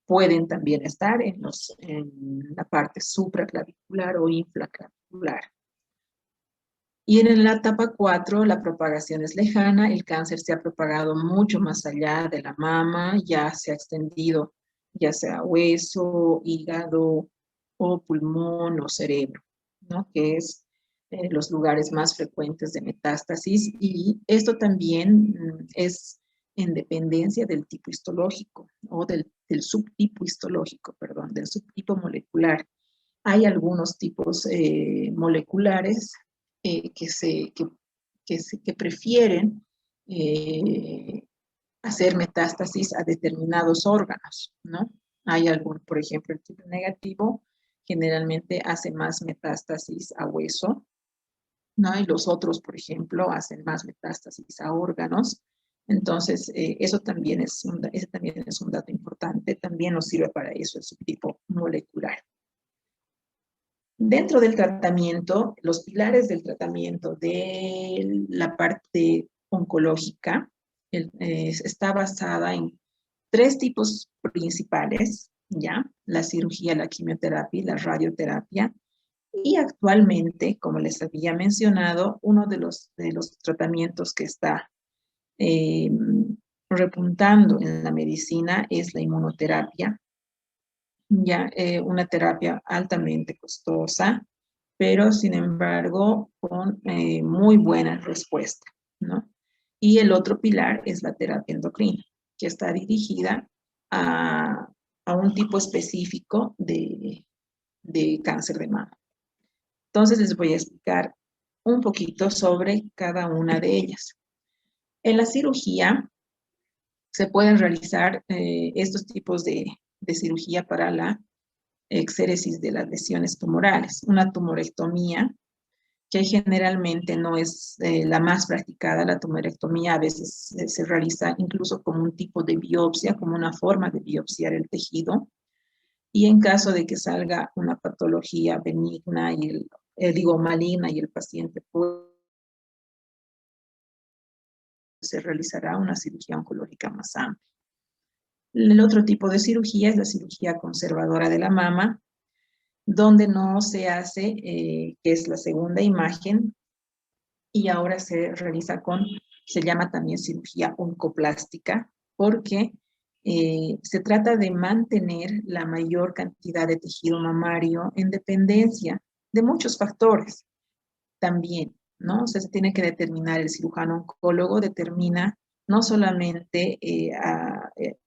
Speaker 2: Pueden también estar en la parte supraclavicular o infraclavicular. Y en la etapa 4, la propagación es lejana, el cáncer se ha propagado mucho más allá de la mama, ya se ha extendido ya sea hueso, hígado o pulmón o cerebro, ¿no? Que es los lugares más frecuentes de metástasis, y esto también es en dependencia del tipo histológico o del subtipo histológico, perdón, del subtipo molecular. Hay algunos tipos moleculares que prefieren hacer metástasis a determinados órganos, ¿no? Hay algún, por ejemplo, el tipo negativo generalmente hace más metástasis a hueso, ¿no? Y los otros, por ejemplo, hacen más metástasis a órganos. Entonces, ese también es un dato importante, también nos sirve para eso el subtipo molecular. Dentro del tratamiento, los pilares del tratamiento de la parte oncológica está basada en 3 tipos principales, ¿ya? La cirugía, la quimioterapia y la radioterapia. Y actualmente, como les había mencionado, uno de los tratamientos que está repuntando en la medicina es la inmunoterapia. Ya una terapia altamente costosa, pero sin embargo con muy buena respuesta, ¿no? Y el otro pilar es la terapia endocrina, que está dirigida a un tipo específico de cáncer de mama. Entonces les voy a explicar un poquito sobre cada una de ellas. En la cirugía se pueden realizar estos tipos de cirugía para la exéresis de las lesiones tumorales. Una tumorectomía, que generalmente no es la más practicada. La tumorectomía a veces se realiza incluso como un tipo de biopsia, como una forma de biopsiar el tejido. Y en caso de que salga una patología benigna y maligna y el paciente se realizará una cirugía oncológica más amplia. El otro tipo de cirugía es la cirugía conservadora de la mama, donde no se hace, que es la segunda imagen, y ahora se realiza se llama también cirugía oncoplástica, porque se trata de mantener la mayor cantidad de tejido mamario en dependencia de muchos factores también, ¿no? O sea, se tiene que determinar, el cirujano oncólogo determina, no solamente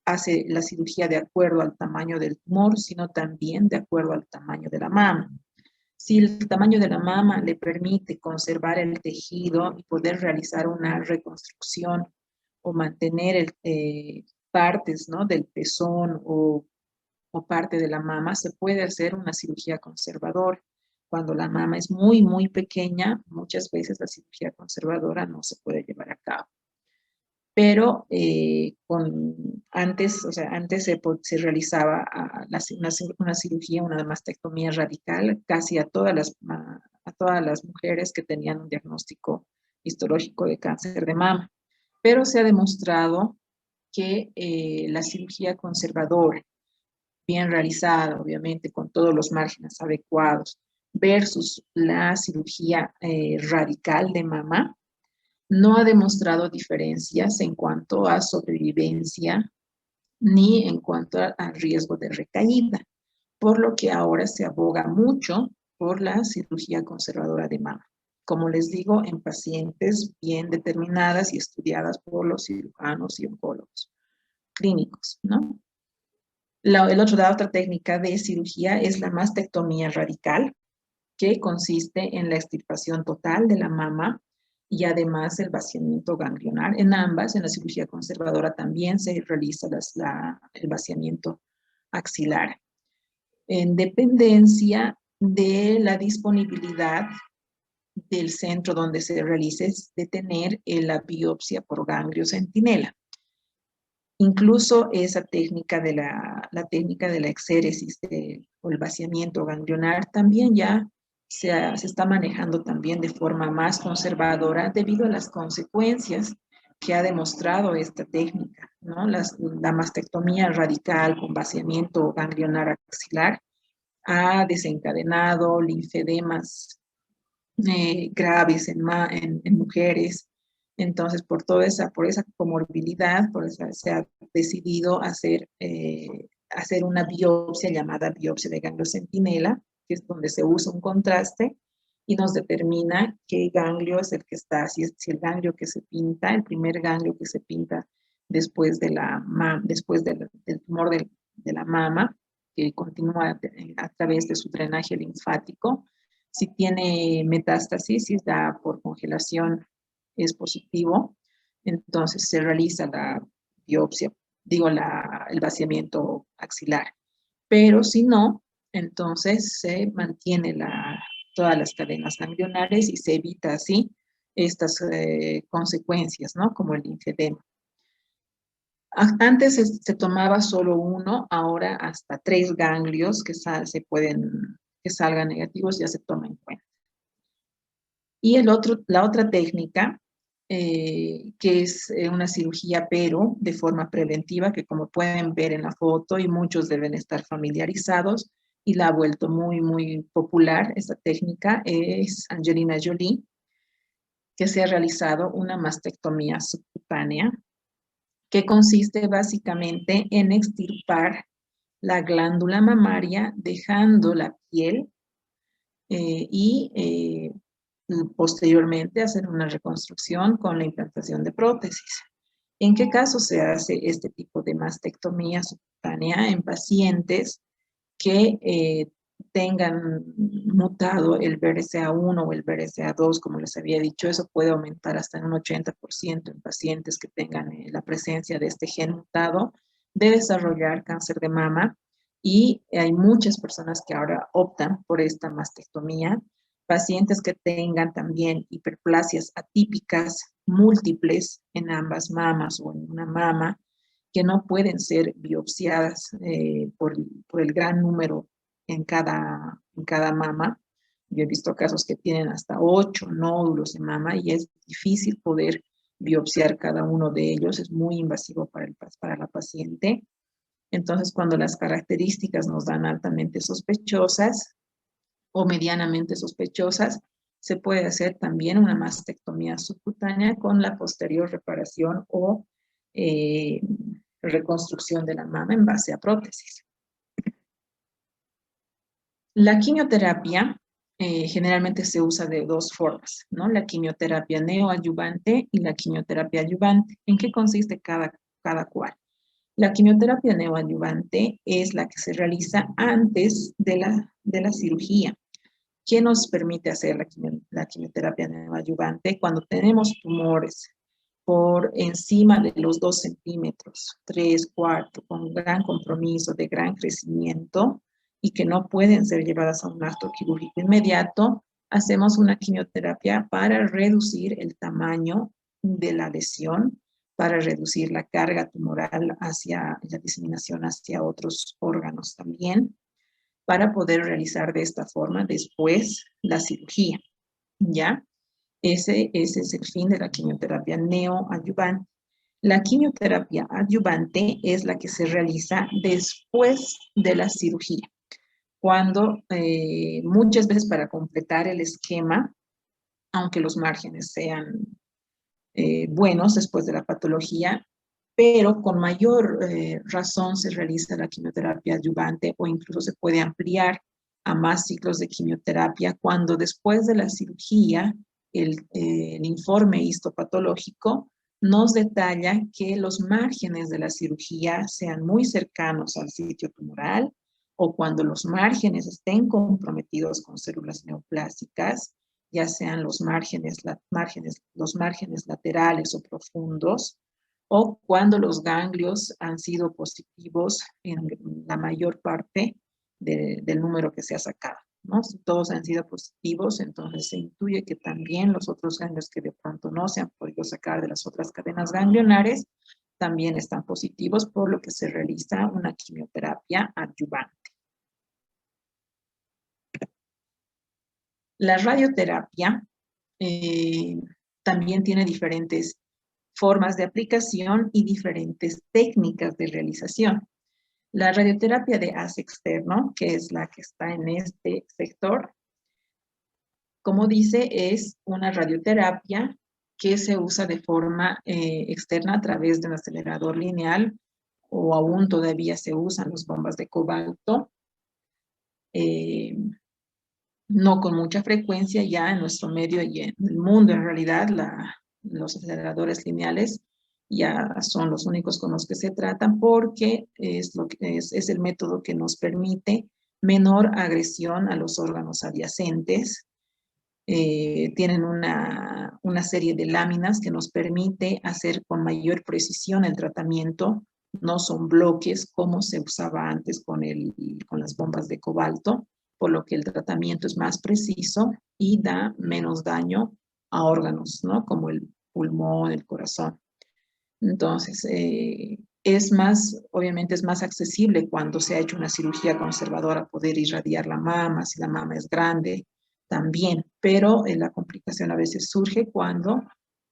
Speaker 2: hace la cirugía de acuerdo al tamaño del tumor, sino también de acuerdo al tamaño de la mama. Si el tamaño de la mama le permite conservar el tejido y poder realizar una reconstrucción o mantener partes, ¿no?, del pezón o parte de la mama, se puede hacer una cirugía conservadora. Cuando la mama es muy, muy pequeña, muchas veces la cirugía conservadora no se puede llevar a cabo. Pero antes se realizaba una cirugía, una mastectomía radical casi a todas las mujeres que tenían un diagnóstico histológico de cáncer de mama. Pero se ha demostrado que la cirugía conservadora, bien realizada, obviamente, con todos los márgenes adecuados, versus la cirugía radical de mama, no ha demostrado diferencias en cuanto a sobrevivencia ni en cuanto a riesgo de recaída, por lo que ahora se aboga mucho por la cirugía conservadora de mama. Como les digo, en pacientes bien determinadas y estudiadas por los cirujanos y oncólogos clínicos, ¿no? La otra técnica de cirugía es la mastectomía radical, que consiste en la extirpación total de la mama y además el vaciamiento ganglionar. En ambas, en la cirugía conservadora también se realiza el vaciamiento axilar, en dependencia de la disponibilidad del centro donde se realice, de tener la biopsia por ganglio centinela. Incluso esa técnica la técnica de la exéresis o el vaciamiento ganglionar también ya se está manejando también de forma más conservadora debido a las consecuencias que ha demostrado esta técnica, ¿no? La mastectomía radical con vaciamiento ganglionar axilar ha desencadenado linfedemas graves en mujeres. Entonces, por esa comorbilidad, se ha decidido hacer una biopsia llamada biopsia de ganglio centinela, que es donde se usa un contraste y nos determina qué ganglio es el que está, si el ganglio que se pinta, el primer ganglio que se pinta después del tumor de la mama, que continúa a través de su drenaje linfático. Si tiene metástasis, si da por congelación, es positivo, entonces se realiza la biopsia, el vaciamiento axilar. Pero si no, entonces se mantiene todas las cadenas ganglionares y se evita así estas consecuencias, ¿no? Como el linfedema. Antes se tomaba solo uno, ahora hasta 3 ganglios que salgan negativos ya se toma en cuenta. Y la otra técnica, que es una cirugía, pero de forma preventiva, que como pueden ver en la foto, y muchos deben estar familiarizados, y la ha vuelto muy, muy popular, esta técnica es Angelina Jolie, que se ha realizado una mastectomía subcutánea, que consiste básicamente en extirpar la glándula mamaria, dejando la piel y posteriormente hacer una reconstrucción con la implantación de prótesis. ¿En qué caso se hace este tipo de mastectomía subcutánea? En pacientes que tengan mutado el BRCA1 o el BRCA2, como les había dicho. Eso puede aumentar hasta en un 80% en pacientes que tengan la presencia de este gen mutado, de desarrollar cáncer de mama. y hay muchas personas que ahora optan por esta mastectomía, pacientes que tengan también hiperplasias atípicas múltiples en ambas mamas o en una mama, que no pueden ser biopsiadas por el gran número en cada mama. Yo he visto casos que tienen hasta 8 nódulos en mama y es difícil poder biopsiar cada uno de ellos, es muy invasivo para la paciente. Entonces, cuando las características nos dan altamente sospechosas o medianamente sospechosas, se puede hacer también una mastectomía subcutánea con la posterior reparación o eh, reconstrucción de la mama en base a prótesis. La quimioterapia generalmente se usa de dos formas, ¿no? La quimioterapia neoadyuvante y la quimioterapia adyuvante. ¿En qué consiste cada cual? La quimioterapia neoadyuvante es la que se realiza antes de la cirugía. ¿Qué nos permite hacer la quimioterapia neoadyuvante? Cuando tenemos tumores por encima de los 2 centímetros, 3, 4, con gran compromiso, de gran crecimiento y que no pueden ser llevadas a un acto quirúrgico inmediato, hacemos una quimioterapia para reducir el tamaño de la lesión, para reducir la carga tumoral hacia la diseminación hacia otros órganos también, para poder realizar de esta forma después la cirugía, ¿ya? Ese es el fin de la quimioterapia neoadyuvante. La quimioterapia adyuvante es la que se realiza después de la cirugía, cuando muchas veces para completar el esquema, aunque los márgenes sean buenos después de la patología, pero con mayor razón se realiza la quimioterapia adyuvante o incluso se puede ampliar a más ciclos de quimioterapia cuando después de la cirugía el informe histopatológico nos detalla que los márgenes de la cirugía sean muy cercanos al sitio tumoral o cuando los márgenes estén comprometidos con células neoplásicas, ya sean los márgenes laterales o profundos, o cuando los ganglios han sido positivos en la mayor parte del número que se ha sacado, ¿no? Si todos han sido positivos, entonces se intuye que también los otros ganglios que de pronto no se han podido sacar de las otras cadenas ganglionares también están positivos, por lo que se realiza una quimioterapia adyuvante. La radioterapia también tiene diferentes formas de aplicación y diferentes técnicas de realización. La radioterapia de haz externo, que es la que está en este sector, como dice, es una radioterapia que se usa de forma externa a través de un acelerador lineal o aún todavía se usan las bombas de cobalto. No con mucha frecuencia ya en nuestro medio y en el mundo en realidad los aceleradores lineales ya son los únicos con los que se tratan porque es el método que nos permite menor agresión a los órganos adyacentes. Tienen una serie de láminas que nos permite hacer con mayor precisión el tratamiento. No son bloques como se usaba antes con las bombas de cobalto, por lo que el tratamiento es más preciso y da menos daño a órganos, ¿no? Como el pulmón, el corazón. Entonces, obviamente es más accesible cuando se ha hecho una cirugía conservadora poder irradiar la mama, si la mama es grande también, pero la complicación a veces surge cuando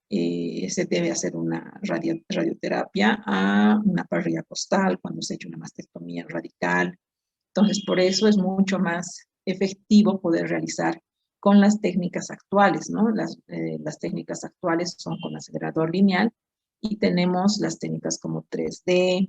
Speaker 2: se debe hacer una radioterapia a una parrilla costal, cuando se ha hecho una mastectomía radical. Entonces, por eso es mucho más efectivo poder realizar con las técnicas actuales, ¿no? Las técnicas actuales son con acelerador lineal y tenemos las técnicas como 3D.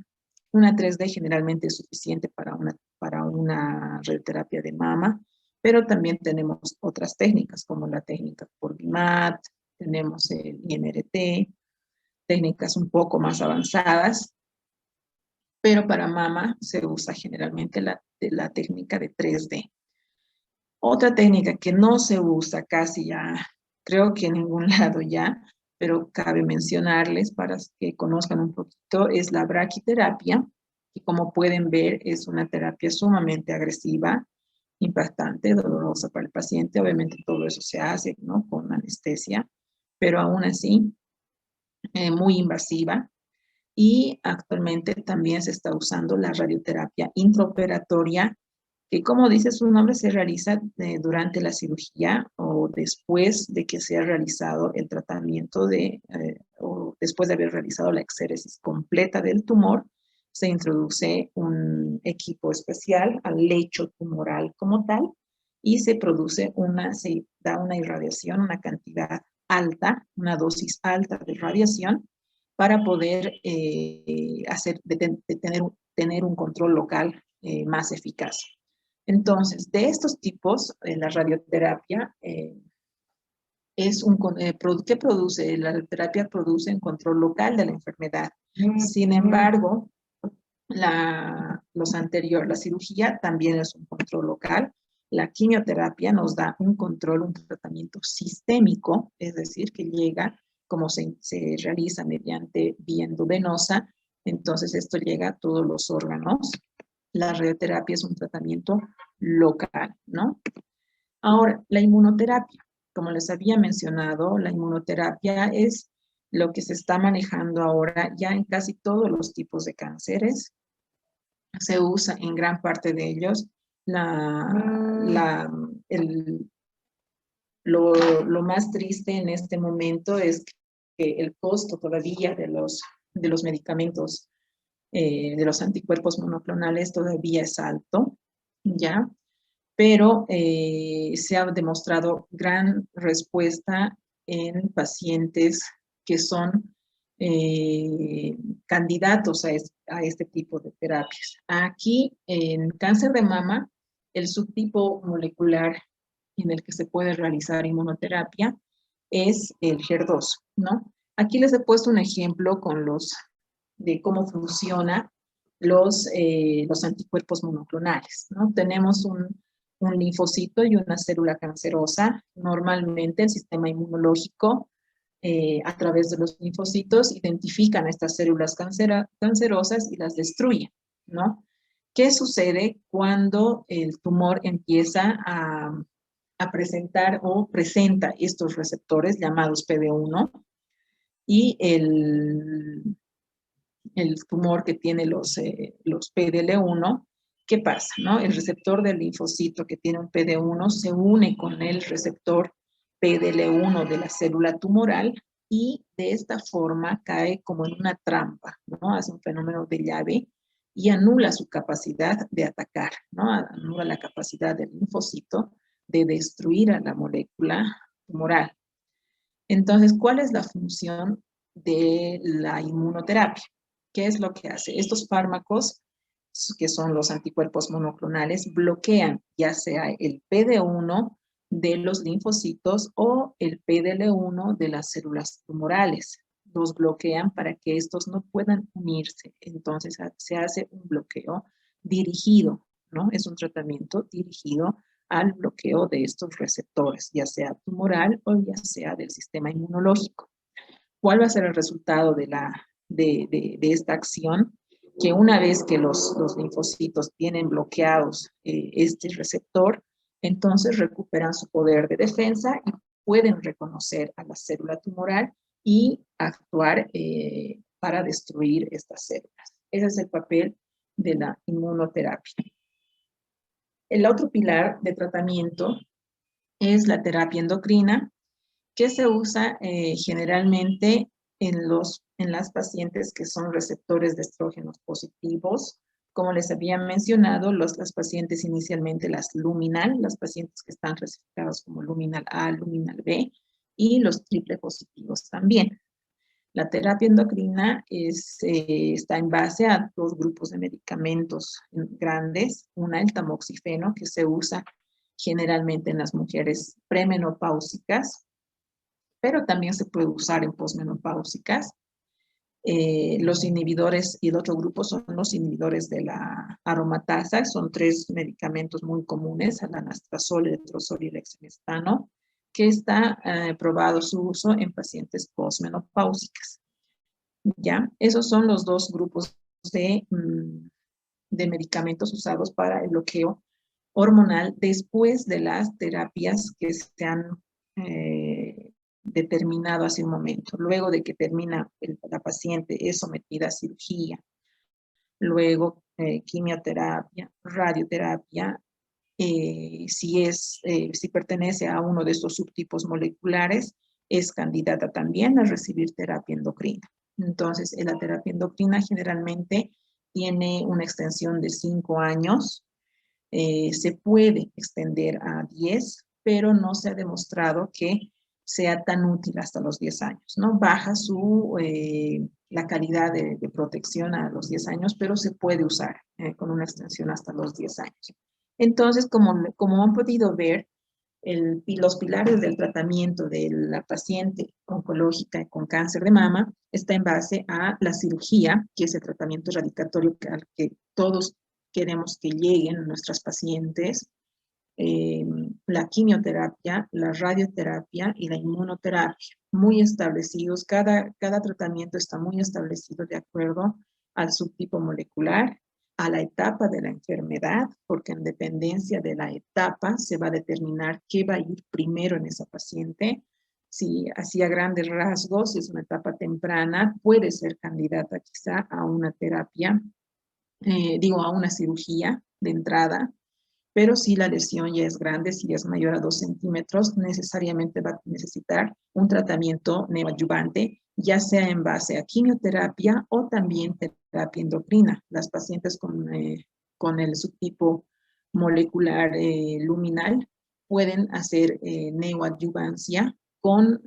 Speaker 2: Una 3D generalmente es suficiente para una radioterapia de mama, pero también tenemos otras técnicas como la técnica por BIMAT, tenemos el IMRT, técnicas un poco más avanzadas, pero para mama se usa generalmente la técnica de 3D. Otra técnica que no se usa casi ya, creo que en ningún lado ya, pero cabe mencionarles para que conozcan un poquito, es la braquiterapia, que como pueden ver es una terapia sumamente agresiva, impactante, dolorosa para el paciente. Obviamente todo eso se hace, ¿no?, con anestesia, pero aún así muy invasiva. Y actualmente también se está usando la radioterapia intraoperatoria, que como dice su nombre, se realiza durante la cirugía o después de que se ha realizado el tratamiento o después de haber realizado la exéresis completa del tumor, se introduce un equipo especial al lecho tumoral como tal y se da una irradiación, una cantidad alta, una dosis alta de radiación para poder tener un control local más eficaz. Entonces, de estos tipos, la radioterapia ¿qué produce? La radioterapia produce un control local de la enfermedad. Sin embargo, la cirugía también es un control local. La quimioterapia nos da un control, un tratamiento sistémico, es decir, que llega como se realiza mediante vía endovenosa, entonces esto llega a todos los órganos. La radioterapia es un tratamiento local, ¿no? Ahora, la inmunoterapia. Como les había mencionado, la inmunoterapia es lo que se está manejando ahora ya en casi todos los tipos de cánceres. Se usa en gran parte de ellos. Lo más triste en este momento es que el costo todavía de los medicamentos, de los anticuerpos monoclonales todavía es alto, ¿ya? Pero se ha demostrado gran respuesta en pacientes que son candidatos a este tipo de terapias. Aquí, en cáncer de mama, el subtipo molecular en el que se puede realizar inmunoterapia es el HER2, ¿no? Aquí les he puesto un ejemplo de cómo funciona los anticuerpos monoclonales, ¿no? Tenemos un linfocito y una célula cancerosa. Normalmente el sistema inmunológico, a través de los linfocitos, identifican a estas células cancerosas y las destruyen, ¿no? ¿Qué sucede cuando el tumor empieza a presentar o presenta estos receptores llamados PD-1 y el tumor que tiene los PDL1? ¿Qué pasa, no? El receptor del linfocito que tiene un PD-1 se une con el receptor PDL1 de la célula tumoral y de esta forma cae como en una trampa, ¿no? Hace un fenómeno de llave y anula su capacidad de atacar, ¿no? Anula la capacidad del linfocito de destruir a la molécula tumoral. Entonces, ¿cuál es la función de la inmunoterapia? ¿Qué es lo que hace? Estos fármacos, que son los anticuerpos monoclonales, bloquean ya sea el PD-1 de los linfocitos o el PDL1 de las células tumorales. Los bloquean para que estos no puedan unirse. Entonces se hace un bloqueo dirigido, ¿no? Es un tratamiento dirigido al bloqueo de estos receptores, ya sea tumoral o ya sea del sistema inmunológico. ¿Cuál va a ser el resultado de esta acción? Que una vez que los linfocitos tienen bloqueados este receptor, entonces recuperan su poder de defensa y pueden reconocer a la célula tumoral y actuar para destruir estas células. Ese es el papel de la inmunoterapia. El otro pilar de tratamiento es la terapia endocrina, que se usa generalmente en las pacientes que son receptores de estrógenos positivos. Como les había mencionado, las pacientes inicialmente las luminal, las pacientes que están clasificadas como luminal A, luminal B, y los triple positivos también. La terapia endocrina está en base a dos grupos de medicamentos grandes. Una, el tamoxifeno, que se usa generalmente en las mujeres premenopáusicas, pero también se puede usar en posmenopáusicas. Los inhibidores, y el otro grupo son los inhibidores de la aromatasa. Son tres medicamentos muy comunes, el anastrozol, el letrozol y el exemestano, que está probado su uso en pacientes posmenopáusicas. ¿Ya? Esos son los dos grupos de de medicamentos usados para el bloqueo hormonal después de las terapias que se han determinado hace un momento. Luego de que termina la paciente es sometida a cirugía, luego quimioterapia, radioterapia, si pertenece a uno de estos subtipos moleculares, es candidata también a recibir terapia endocrina. Entonces, la terapia endocrina generalmente tiene una extensión de 5 años, se puede extender a 10, pero no se ha demostrado que sea tan útil hasta los 10 años, ¿no? Baja la calidad de protección a los 10 años, pero se puede usar con una extensión hasta los 10 años. Entonces, como han podido ver, los pilares del tratamiento de la paciente oncológica con cáncer de mama está en base a la cirugía, que es el tratamiento erradicatorio al que todos queremos que lleguen nuestras pacientes, la quimioterapia, la radioterapia y la inmunoterapia, muy establecidos. Cada tratamiento está muy establecido de acuerdo al subtipo molecular, a la etapa de la enfermedad, porque en dependencia de la etapa se va a determinar qué va a ir primero en esa paciente. Si así a grandes rasgos es una etapa temprana, puede ser candidata quizá a una terapia, a una cirugía de entrada, pero si la lesión ya es grande, si es mayor a 2 centímetros, necesariamente va a necesitar un tratamiento neoadyuvante, ya sea en base a quimioterapia o también terapia endocrina. Las pacientes con el subtipo molecular luminal pueden hacer neoadyuvancia con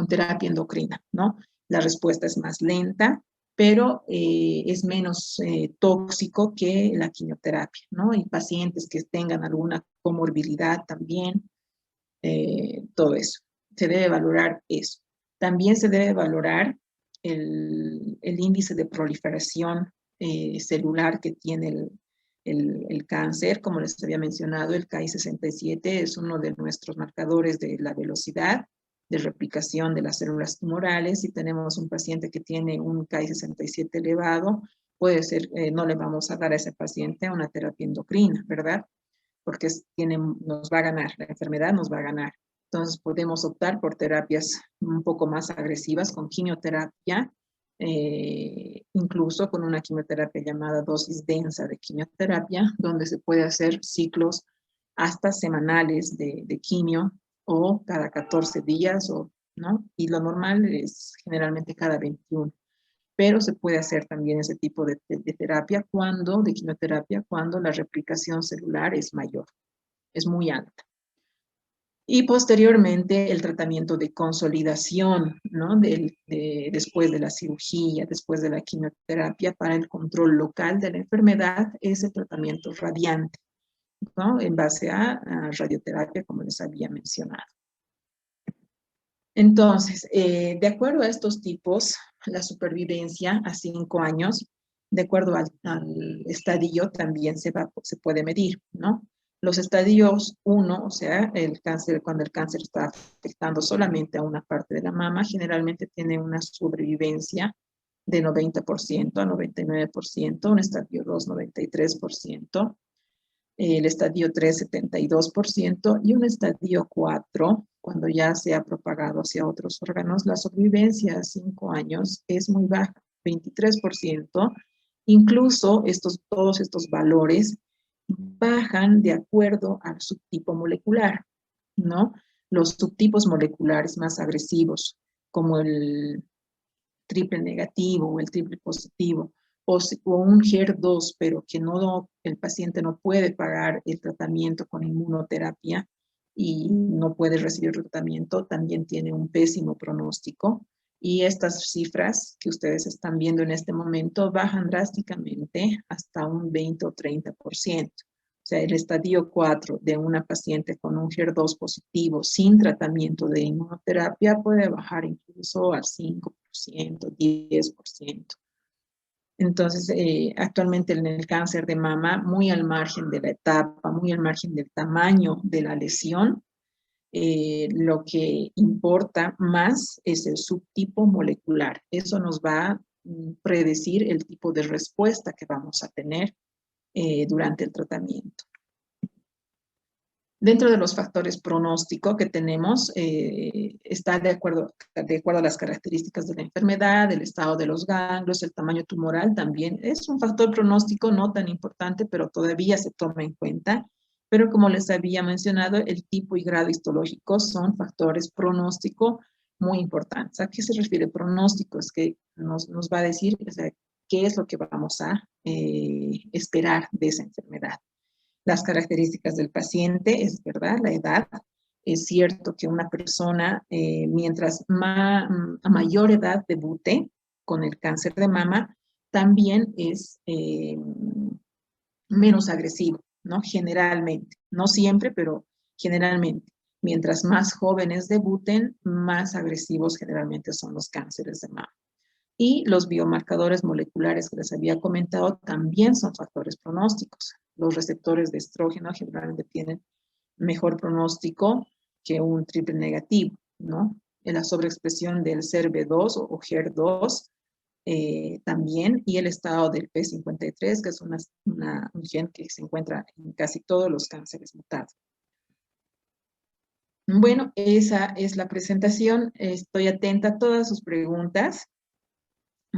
Speaker 2: terapia endocrina, ¿no? La respuesta es más lenta, pero es menos tóxico que la quimioterapia, ¿no? Y pacientes que tengan alguna comorbilidad también, todo eso. Se debe valorar eso. También se debe valorar el índice de proliferación celular que tiene el cáncer. Como les había mencionado, el Ki-67 es uno de nuestros marcadores de la velocidad de replicación de las células tumorales. Si tenemos un paciente que tiene un Ki-67 elevado, puede ser, no le vamos a dar a ese paciente una terapia endocrina, ¿verdad? Porque nos va a ganar, la enfermedad nos va a ganar. Entonces podemos optar por terapias un poco más agresivas con quimioterapia, incluso con una quimioterapia llamada dosis densa de quimioterapia, donde se puede hacer ciclos hasta semanales de quimio o cada 14 días, ¿no? Y lo normal es generalmente cada 21. Pero se puede hacer también ese tipo de terapia de quimioterapia, cuando la replicación celular es mayor, es muy alta. Y posteriormente el tratamiento de consolidación, ¿no? Después de la cirugía, después de la quimioterapia, para el control local de la enfermedad, es el tratamiento radiante, ¿no? En base a radioterapia, como les había mencionado. Entonces, de acuerdo a estos tipos, la supervivencia a 5 años, de acuerdo al estadio, también se puede medir, ¿no? Los estadios 1, o sea, cuando el cáncer está afectando solamente a una parte de la mama, generalmente tiene una sobrevivencia de 90% a 99%, un estadio 2, 93%, el estadio 3, 72%, y un estadio 4, cuando ya se ha propagado hacia otros órganos, la sobrevivencia a 5 años es muy baja, 23%. Incluso todos estos valores bajan de acuerdo al subtipo molecular, ¿no? Los subtipos moleculares más agresivos, como el triple negativo o el triple positivo, o un HER2, pero que el paciente no puede pagar el tratamiento con inmunoterapia y no puede recibir el tratamiento, también tiene un pésimo pronóstico. Y estas cifras que ustedes están viendo en este momento bajan drásticamente hasta un 20 o 30%. O sea, el estadio 4 de una paciente con un HER2 positivo sin tratamiento de inmunoterapia puede bajar incluso al 5%, 10%. Entonces, actualmente en el cáncer de mama, muy al margen de la etapa, muy al margen del tamaño de la lesión, lo que importa más es el subtipo molecular. Eso nos va predecir el tipo de respuesta que vamos a tener durante el tratamiento. Dentro de los factores pronóstico que tenemos, está de acuerdo a las características de la enfermedad, el estado de los ganglios, el tamaño tumoral también. Es un factor pronóstico no tan importante, pero todavía se toma en cuenta. Pero como les había mencionado, el tipo y grado histológico son factores pronóstico muy importantes. ¿A qué se refiere pronóstico? Es que nos va a decir, o sea, qué es lo que vamos a esperar de esa enfermedad. Las características del paciente, es verdad, la edad. Es cierto que una persona, mientras a mayor edad debute con el cáncer de mama, también es menos agresivo, ¿no? Generalmente, no siempre, pero generalmente. Mientras más jóvenes debuten, más agresivos generalmente son los cánceres de mama. Y los biomarcadores moleculares que les había comentado también son factores pronósticos. Los receptores de estrógeno generalmente tienen mejor pronóstico que un triple negativo, ¿no? En la sobreexpresión del SERB2 o HER2 también, y el estado del P53, que es un gen que se encuentra en casi todos los cánceres mutados. Bueno, esa es la presentación. Estoy atenta a todas sus preguntas.